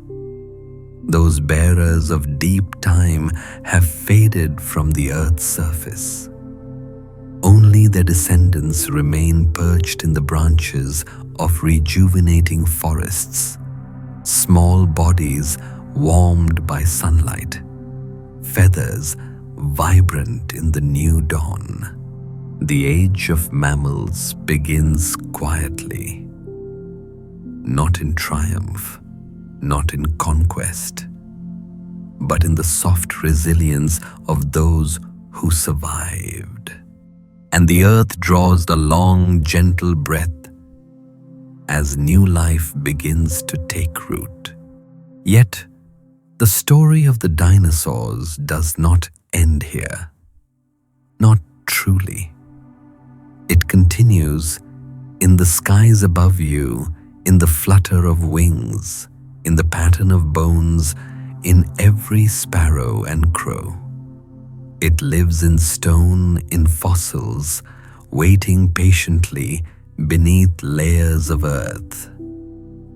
those bearers of deep time, have faded from the Earth's surface. Only their descendants remain perched in the branches of rejuvenating forests, small bodies warmed by sunlight, feathers vibrant in the new dawn. The age of mammals begins quietly, not in triumph, not in conquest, but in the soft resilience of those who survived. And the earth draws the long, gentle breath as new life begins to take root. Yet, the story of the dinosaurs does not end here. Not truly. It continues in the skies above you, in the flutter of wings, in the pattern of bones, in every sparrow and crow. It lives in stone, in fossils, waiting patiently beneath layers of earth.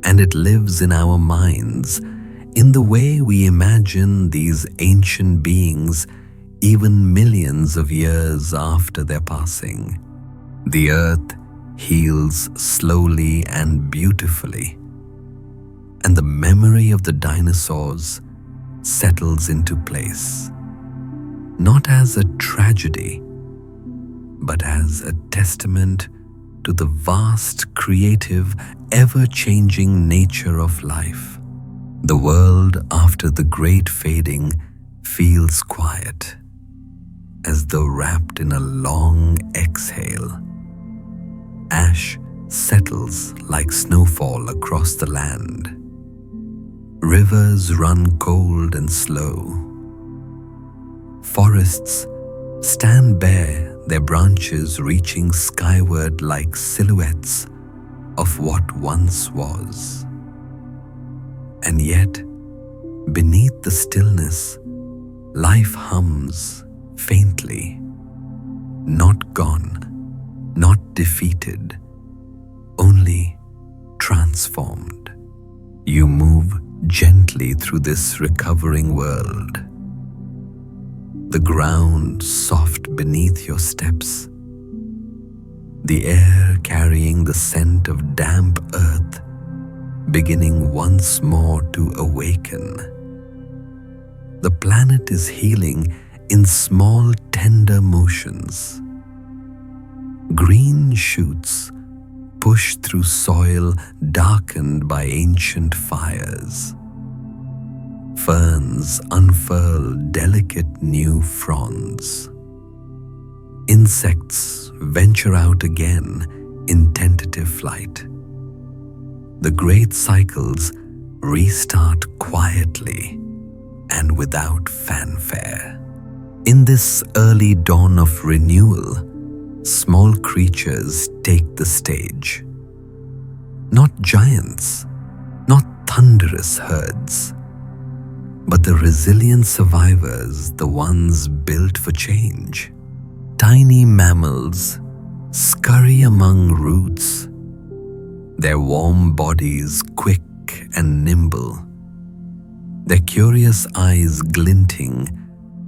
And it lives in our minds, in the way we imagine these ancient beings even millions of years after their passing. The earth heals slowly and beautifully, and the memory of the dinosaurs settles into place, not as a tragedy, but as a testament to the vast, creative, ever-changing nature of life. The world after the great fading feels quiet, as though wrapped in a long exhale. Ash settles like snowfall across the land. Rivers run cold and slow. Forests stand bare, their branches reaching skyward like silhouettes of what once was. And yet, beneath the stillness, life hums faintly, not gone, not defeated, only transformed. transformed. You move gently through this recovering world. The ground soft beneath your steps, the air carrying the scent of damp earth, beginning once more to awaken. The planet is healing in small, tender motions. Green shoots push through soil darkened by ancient fires. Ferns unfurl delicate new fronds. Insects venture out again in tentative flight. The great cycles restart quietly and without fanfare. In this early dawn of renewal, small creatures take the stage. Not giants, not thunderous herds, but the resilient survivors, the ones built for change. Tiny mammals scurry among roots, their warm bodies quick and nimble, their curious eyes glinting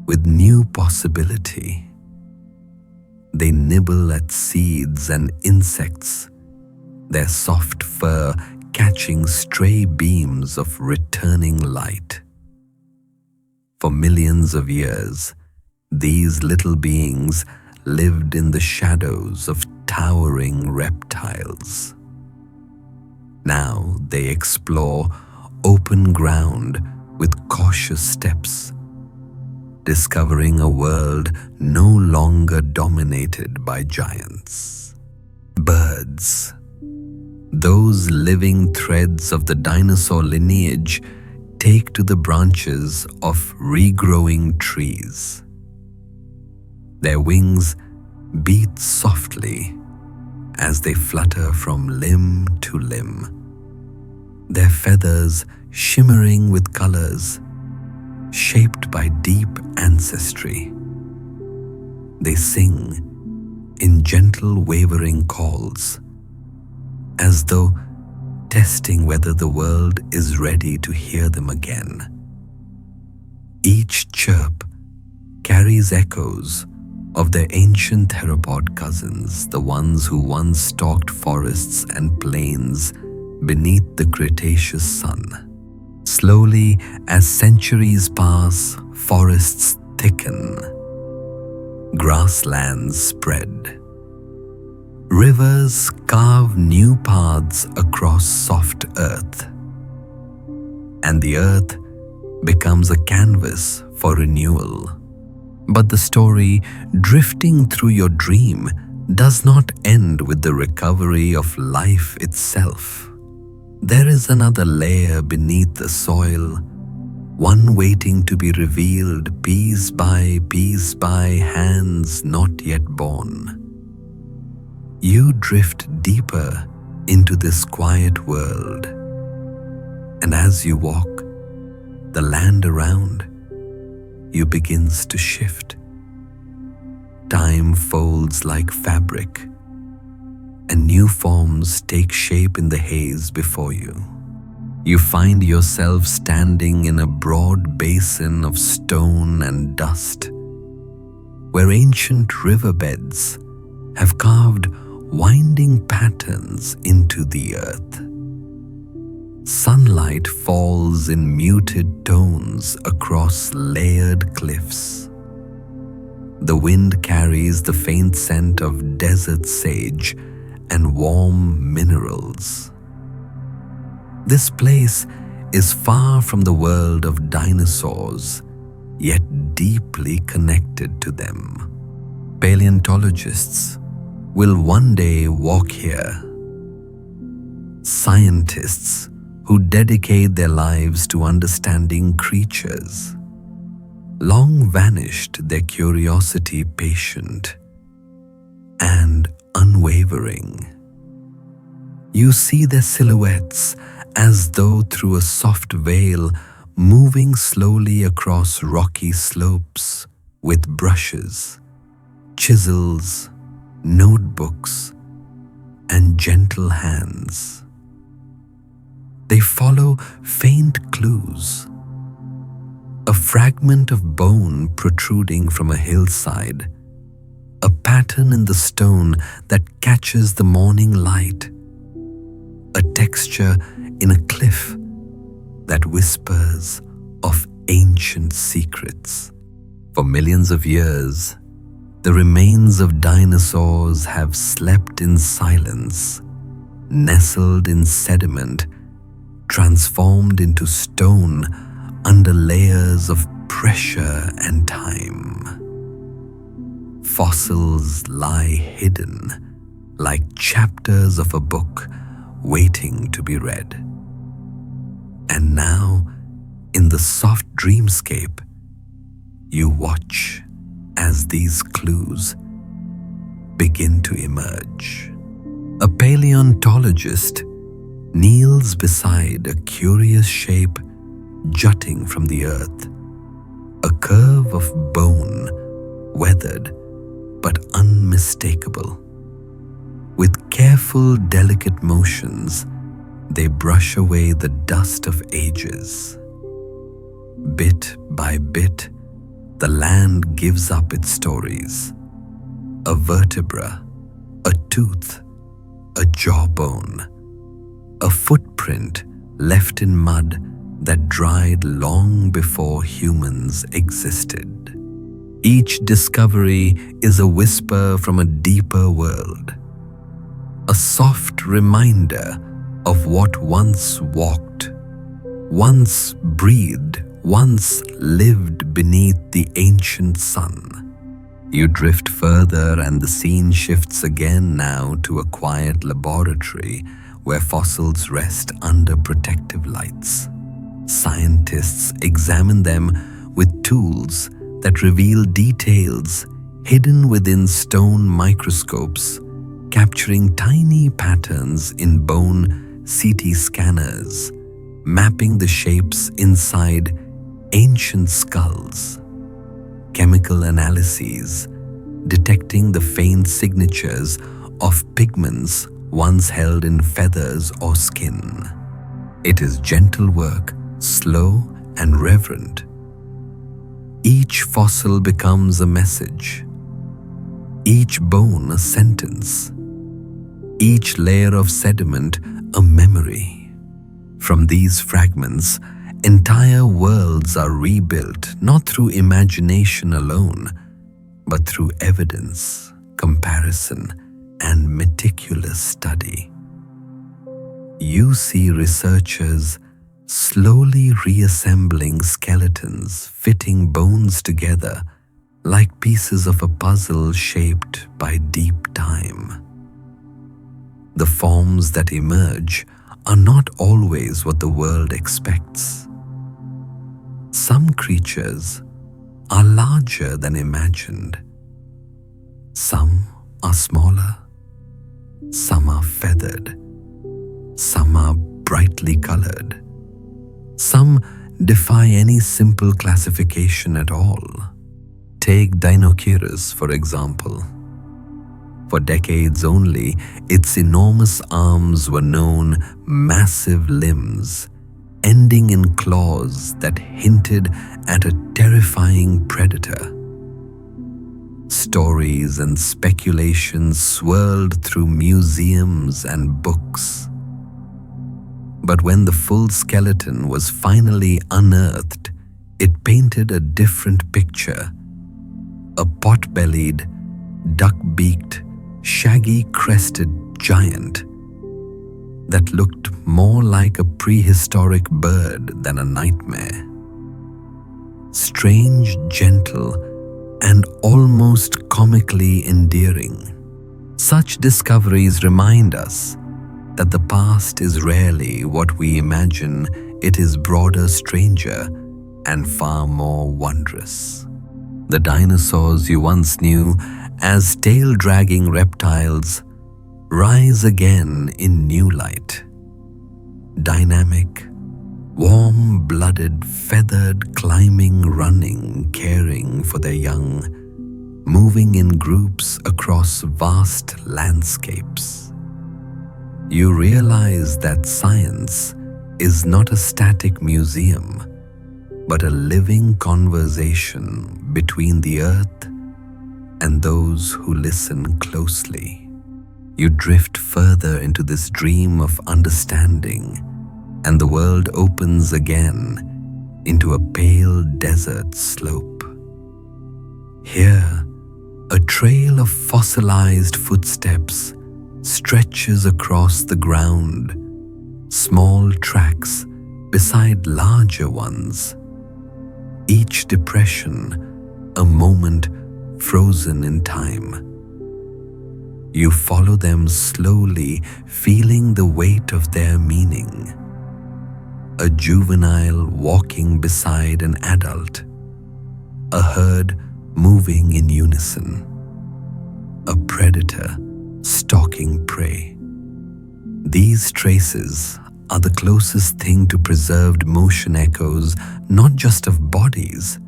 with new possibility. They nibble at seeds and insects, their soft fur catching stray beams of returning light. For millions of years, these little beings lived in the shadows of towering reptiles. Now they explore open ground with cautious steps, discovering a world no longer dominated by giants. Birds, those living threads of the dinosaur lineage, take to the branches of regrowing trees. Their wings beat softly as they flutter from limb to limb, their feathers shimmering with colors shaped by deep ancestry. They sing in gentle wavering calls, as though testing whether the world is ready to hear them again. Each chirp carries echoes of their ancient theropod cousins, the ones who once stalked forests and plains beneath the Cretaceous sun. Slowly, as centuries pass, forests thicken, grasslands spread. Rivers carve new paths across soft earth, and the earth becomes a canvas for renewal. But the story drifting through your dream does not end with the recovery of life itself. There is another layer beneath the soil, one waiting to be revealed piece by hands not yet born. You drift deeper into this quiet world, and as you walk, the land around you begins to shift. Time folds like fabric, and new forms take shape in the haze before you. You find yourself standing in a broad basin of stone and dust, where ancient riverbeds have carved winding patterns into the earth. Sunlight falls in muted tones across layered cliffs. The wind carries the faint scent of desert sage and warm minerals. This place is far from the world of dinosaurs, yet deeply connected to them. Paleontologists will one day walk here. Scientists who dedicate their lives to understanding creatures. Long vanished, their curiosity patient and unwavering. You see their silhouettes as though through a soft veil, moving slowly across rocky slopes with brushes, chisels, notebooks, and gentle hands. They follow faint clues. A fragment of bone protruding from a hillside, a pattern in the stone that catches the morning light, a texture in a cliff that whispers of ancient secrets. For millions of years, the remains of dinosaurs have slept in silence, nestled in sediment, transformed into stone under layers of pressure and time. Fossils lie hidden like chapters of a book waiting to be read. And now, in the soft dreamscape, you watch as these clues begin to emerge. A paleontologist kneels beside a curious shape jutting from the earth, a curve of bone, weathered but unmistakable. With careful, delicate motions, they brush away the dust of ages. Bit by bit, the land gives up its stories. A vertebra, a tooth, a jawbone, a footprint left in mud that dried long before humans existed. Each discovery is a whisper from a deeper world, a soft reminder of what once walked, once breathed, once lived beneath the ancient sun. You drift further and the scene shifts again now to a quiet laboratory where fossils rest under protective lights. Scientists examine them with tools that reveal details hidden within stone microscopes, capturing tiny patterns in bone CT scanners, mapping the shapes inside ancient skulls. Chemical analyses detecting the faint signatures of pigments once held in feathers or skin. It is gentle work, slow and reverent. Each fossil becomes a message, each bone a sentence, each layer of sediment a memory. From these fragments, entire worlds are rebuilt not through imagination alone, but through evidence, comparison, and meticulous study. You see researchers slowly reassembling skeletons, fitting bones together like pieces of a puzzle shaped by deep time. The forms that emerge are not always what the world expects. Some creatures are larger than imagined. Some are smaller. Some are feathered. Some are brightly colored. Some defy any simple classification at all. Take Dinoceras, for example. For decades only, its enormous arms were known, massive limbs, ending in claws that hinted at a terrifying predator. Stories and speculations swirled through museums and books. But when the full skeleton was finally unearthed, it painted a different picture. A pot-bellied, duck-beaked, shaggy-crested giant that looked more like a prehistoric bird than a nightmare. Strange, gentle, and almost comically endearing. Such discoveries remind us that the past is rarely what we imagine. It is broader, stranger, and far more wondrous. The dinosaurs you once knew as tail-dragging reptiles rise again in new light. Dynamic, warm-blooded, feathered, climbing, running, caring for their young, moving in groups across vast landscapes. You realize that science is not a static museum, but a living conversation between the earth and those who listen closely. You drift further into this dream of understanding, and the world opens again into a pale desert slope. Here, a trail of fossilized footsteps stretches across the ground, small tracks beside larger ones. Each depression, a moment frozen in time. You follow them slowly, feeling the weight of their meaning. A juvenile walking beside an adult, a herd moving in unison, a predator stalking prey. These traces are the closest thing to preserved motion echoes, not just of bodies,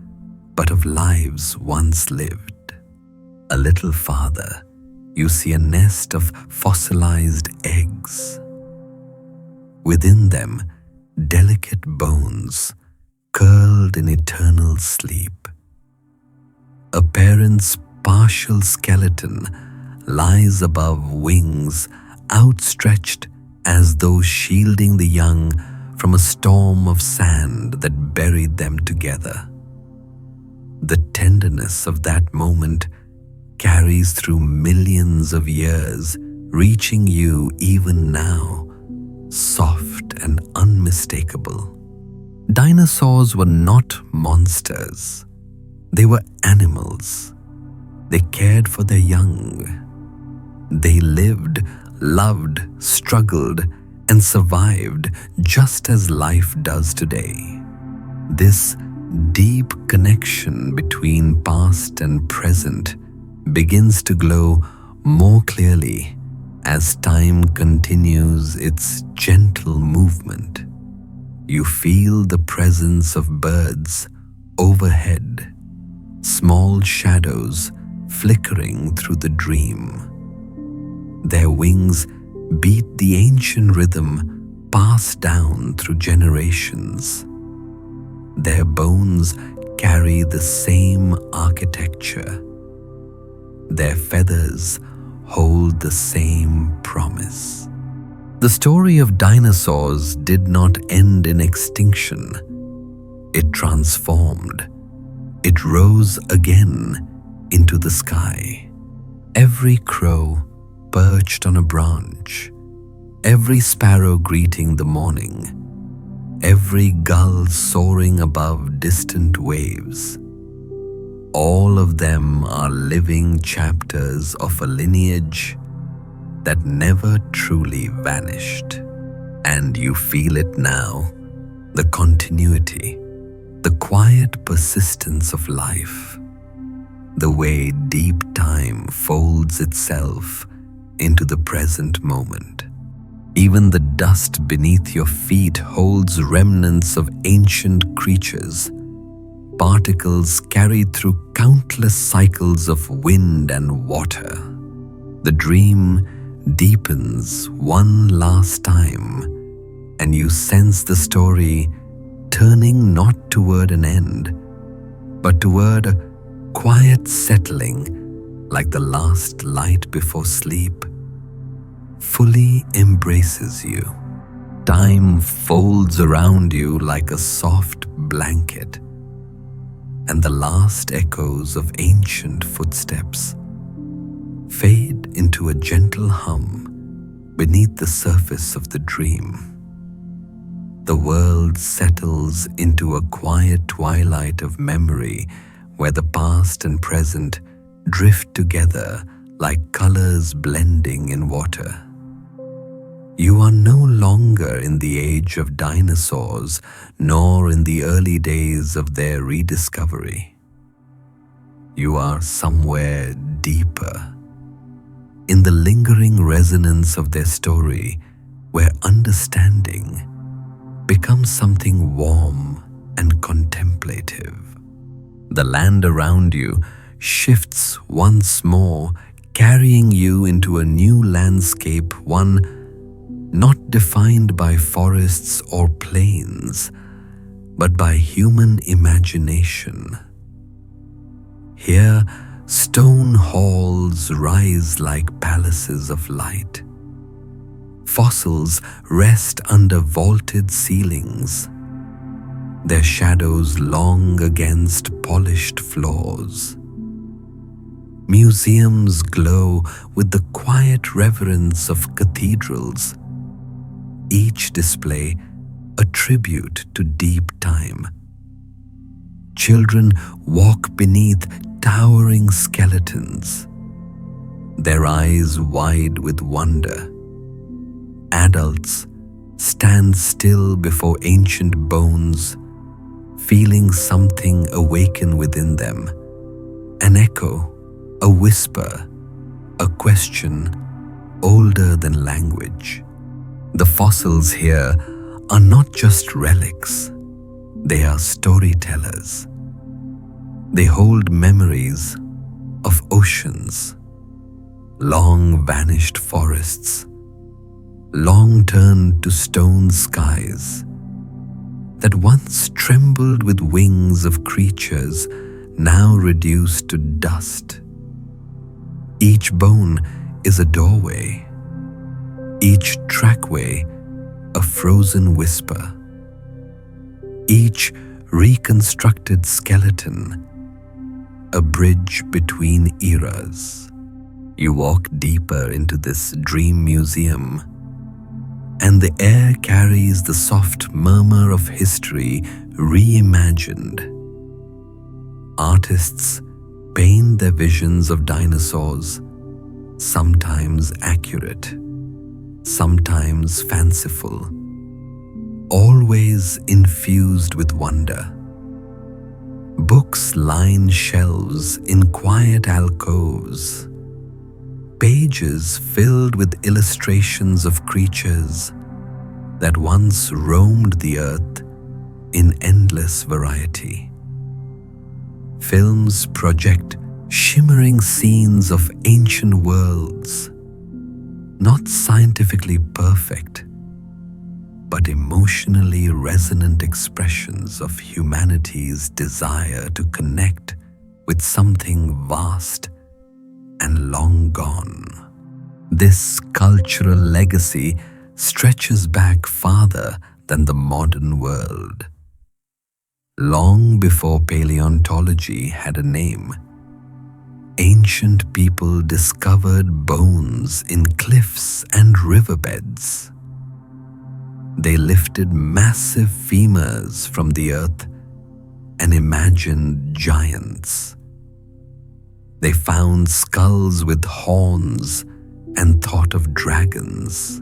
but of lives once lived. A little farther, you see a nest of fossilized eggs. Within them, delicate bones curled in eternal sleep. A parent's partial skeleton lies above wings outstretched as though shielding the young from a storm of sand that buried them together. The tenderness of that moment carries through millions of years, reaching you even now, soft and unmistakable. Dinosaurs were not monsters. They were animals. They cared for their young. They lived, loved, struggled, and survived just as life does today. This deep connection between past and present begins to glow more clearly as time continues its gentle movement. You feel the presence of birds overhead, small shadows flickering through the dream. Their wings beat the ancient rhythm passed down through generations. Their bones carry the same architecture. Their feathers hold the same promise. The story of dinosaurs did not end in extinction. It transformed. It rose again into the sky. Every crow perched on a branch, every sparrow greeting the morning, every gull soaring above distant waves. All of them are living chapters of a lineage that never truly vanished. And you feel it now, the continuity, the quiet persistence of life, the way deep time folds itself into the present moment. Even the dust beneath your feet holds remnants of ancient creatures, particles carried through countless cycles of wind and water. The dream deepens one last time, and you sense the story turning not toward an end, but toward a quiet settling, like the last light before sleep, fully embraces you. Time folds around you like a soft blanket, and the last echoes of ancient footsteps fade into a gentle hum beneath the surface of the dream. The world settles into a quiet twilight of memory where the past and present drift together like colors blending in water. You are no longer in the age of dinosaurs, nor in the early days of their rediscovery. You are somewhere deeper, in the lingering resonance of their story, where understanding becomes something warm and contemplative. The land around you shifts once more, carrying you into a new landscape, one not defined by forests or plains, but by human imagination. Here, stone halls rise like palaces of light. Fossils rest under vaulted ceilings, their shadows long against polished floors. Museums glow with the quiet reverence of cathedrals, each display a tribute to deep time. Children walk beneath towering skeletons, their eyes wide with wonder. Adults stand still before ancient bones, feeling something awaken within them. An echo, a whisper, a question older than language. The fossils here are not just relics, they are storytellers. They hold memories of oceans, long vanished forests, long turned to stone skies that once trembled with wings of creatures now reduced to dust. Each bone is a doorway, each trackway a frozen whisper, each reconstructed skeleton a bridge between eras. You walk deeper into this dream museum, and the air carries the soft murmur of history reimagined. Artists paint their visions of dinosaurs, sometimes accurate, sometimes fanciful, always infused with wonder. Books line shelves in quiet alcoves, pages filled with illustrations of creatures that once roamed the earth in endless variety. Films project shimmering scenes of ancient worlds, not scientifically perfect, but emotionally resonant expressions of humanity's desire to connect with something vast and long gone. This cultural legacy stretches back farther than the modern world. Long before paleontology had a name, ancient people discovered bones in cliffs and riverbeds. They lifted massive femurs from the earth and imagined giants. They found skulls with horns and thought of dragons.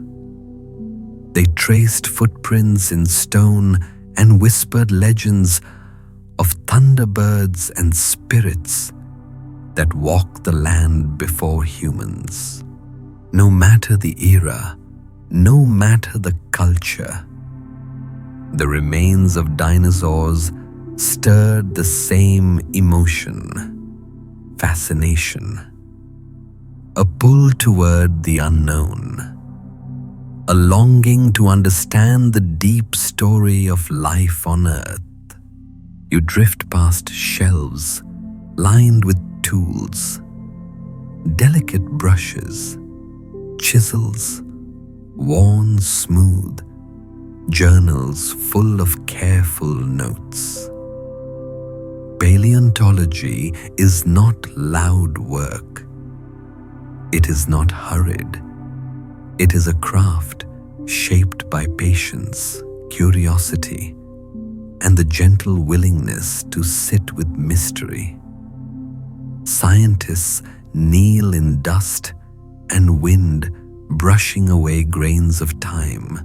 They traced footprints in stone and whispered legends of thunderbirds and spirits that walked the land before humans. No matter the era, no matter the culture, the remains of dinosaurs stirred the same emotion: fascination, a pull toward the unknown, a longing to understand the deep story of life on Earth. You drift past shelves lined with tools, delicate brushes, chisels, worn smooth, journals full of careful notes. Paleontology is not loud work. It is not hurried. It is a craft shaped by patience, curiosity, and the gentle willingness to sit with mystery. Scientists kneel in dust and wind, brushing away grains of time,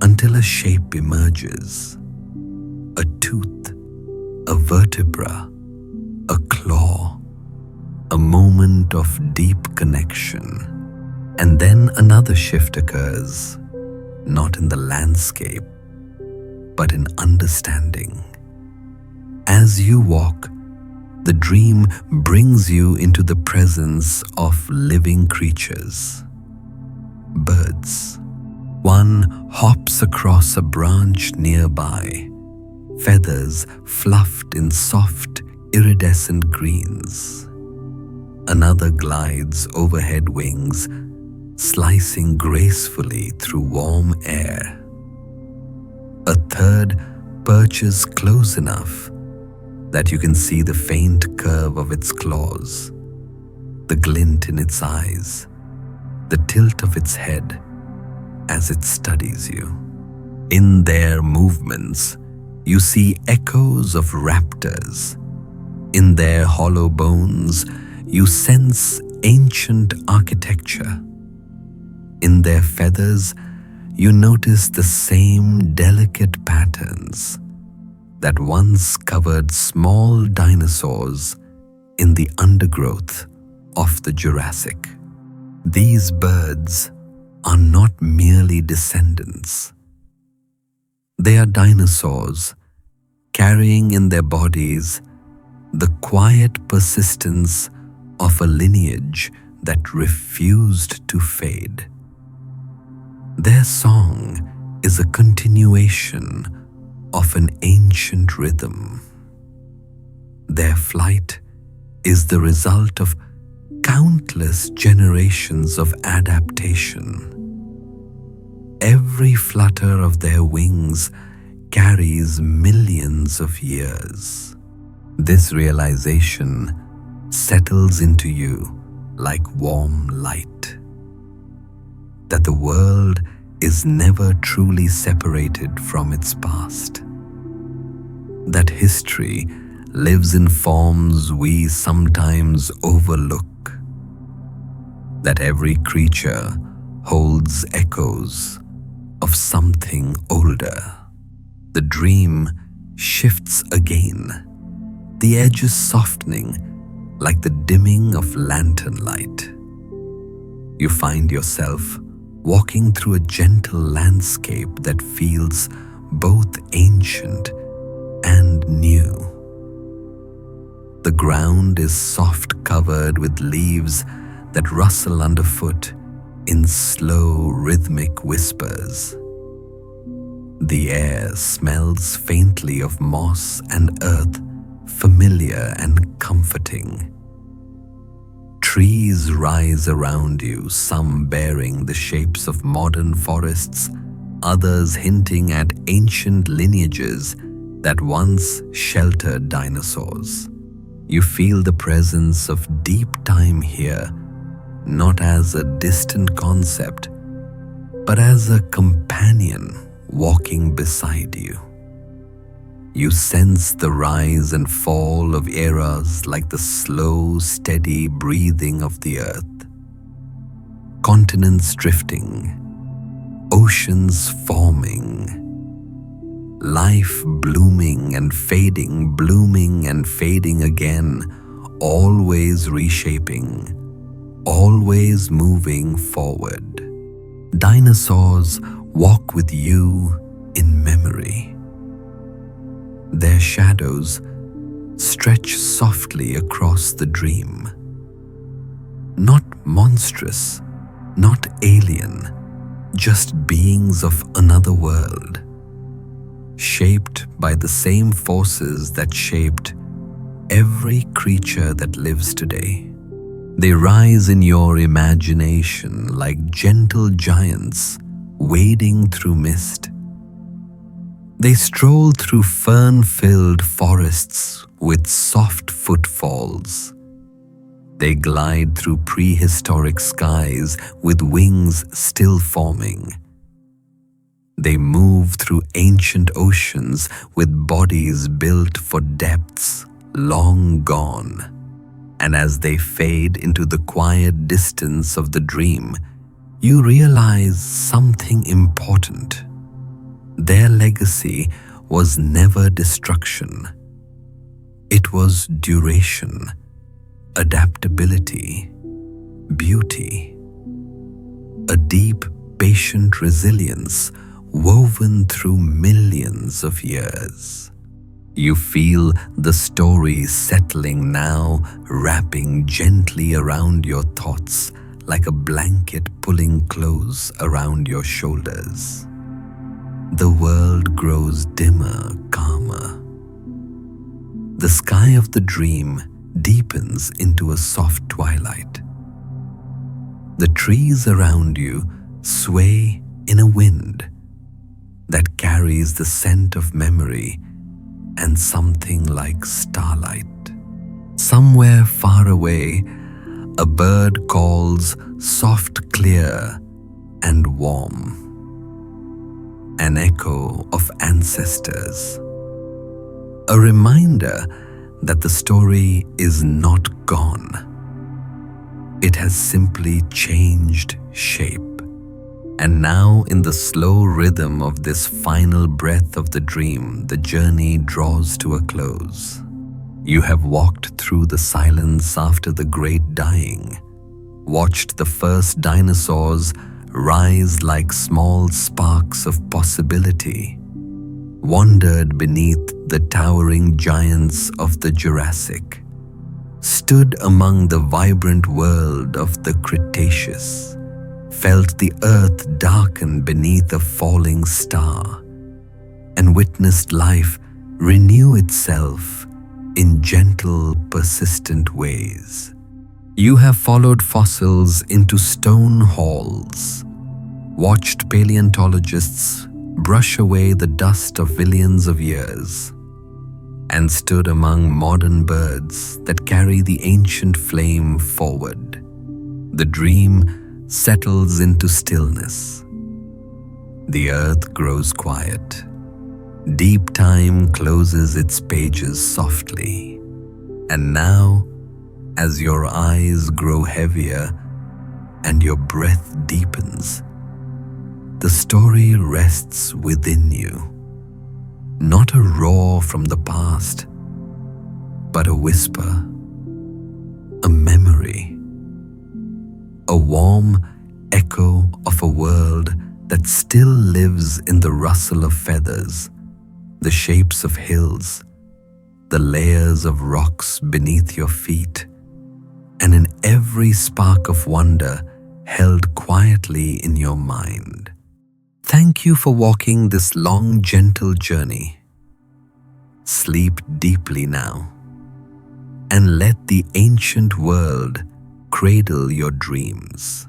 until a shape emerges: a tooth, a vertebra, a claw, a moment of deep connection. And then another shift occurs, not in the landscape, but in understanding. As you walk, the dream brings you into the presence of living creatures. Birds. One hops across a branch nearby, feathers fluffed in soft, iridescent greens. Another glides overhead wings, slicing gracefully through warm air. A third perches close enough that you can see the faint curve of its claws, the glint in its eyes, the tilt of its head as it studies you. In their movements, you see echoes of raptors. In their hollow bones, you sense ancient architecture. In their feathers, you notice the same delicate patterns that once covered small dinosaurs in the undergrowth of the Jurassic. These birds are not merely descendants. They are dinosaurs carrying in their bodies the quiet persistence of a lineage that refused to fade. Their song is a continuation of an ancient rhythm. Their flight is the result of countless generations of adaptation. Every flutter of their wings carries millions of years. This realization settles into you like warm light, that the world is never truly separated from its past, that history lives in forms we sometimes overlook, that every creature holds echoes of something older. The dream shifts again, the edges softening like the dimming of lantern light. You find yourself walking through a gentle landscape that feels both ancient and new. The ground is soft, covered with leaves that rustle underfoot in slow, rhythmic whispers. The air smells faintly of moss and earth, familiar and comforting. Trees rise around you, some bearing the shapes of modern forests, others hinting at ancient lineages that once sheltered dinosaurs. You feel the presence of deep time here, not as a distant concept, but as a companion walking beside you. You sense the rise and fall of eras like the slow, steady breathing of the earth. Continents drifting, oceans forming, life blooming and fading, blooming and fading again, always reshaping, always moving forward. Dinosaurs walk with you in memory. Their shadows stretch softly across the dream. Not monstrous, not alien, just beings of another world, shaped by the same forces that shaped every creature that lives today. They rise in your imagination like gentle giants wading through mist. They stroll through fern-filled forests with soft footfalls. They glide through prehistoric skies with wings still forming. They move through ancient oceans with bodies built for depths long gone. And as they fade into the quiet distance of the dream, you realize something important. Their legacy was never destruction. It was duration, adaptability, beauty, a deep, patient resilience woven through millions of years. You feel the story settling now, wrapping gently around your thoughts like a blanket pulling close around your shoulders. The world grows dimmer, calmer. The sky of the dream deepens into a soft twilight. The trees around you sway in a wind that carries the scent of memory and something like starlight. Somewhere far away, a bird calls soft, clear, and warm. An echo of ancestors. A reminder that the story is not gone. It has simply changed shape. And now, in the slow rhythm of this final breath of the dream, the journey draws to a close. You have walked through the silence after the great dying, watched the first dinosaurs rise like small sparks of possibility, wandered beneath the towering giants of the Jurassic, stood among the vibrant world of the Cretaceous, felt the earth darken beneath a falling star, and witnessed life renew itself in gentle, persistent ways. You have followed fossils into stone halls, watched paleontologists brush away the dust of billions of years, and stood among modern birds that carry the ancient flame forward. The dream settles into stillness. The earth grows quiet. Deep time closes its pages softly. And now, as your eyes grow heavier and your breath deepens, the story rests within you. Not a roar from the past, but a whisper, a memory, a warm echo of a world that still lives in the rustle of feathers, the shapes of hills, the layers of rocks beneath your feet, and in every spark of wonder held quietly in your mind. Thank you for walking this long, gentle journey. Sleep deeply now, and let the ancient world cradle your dreams.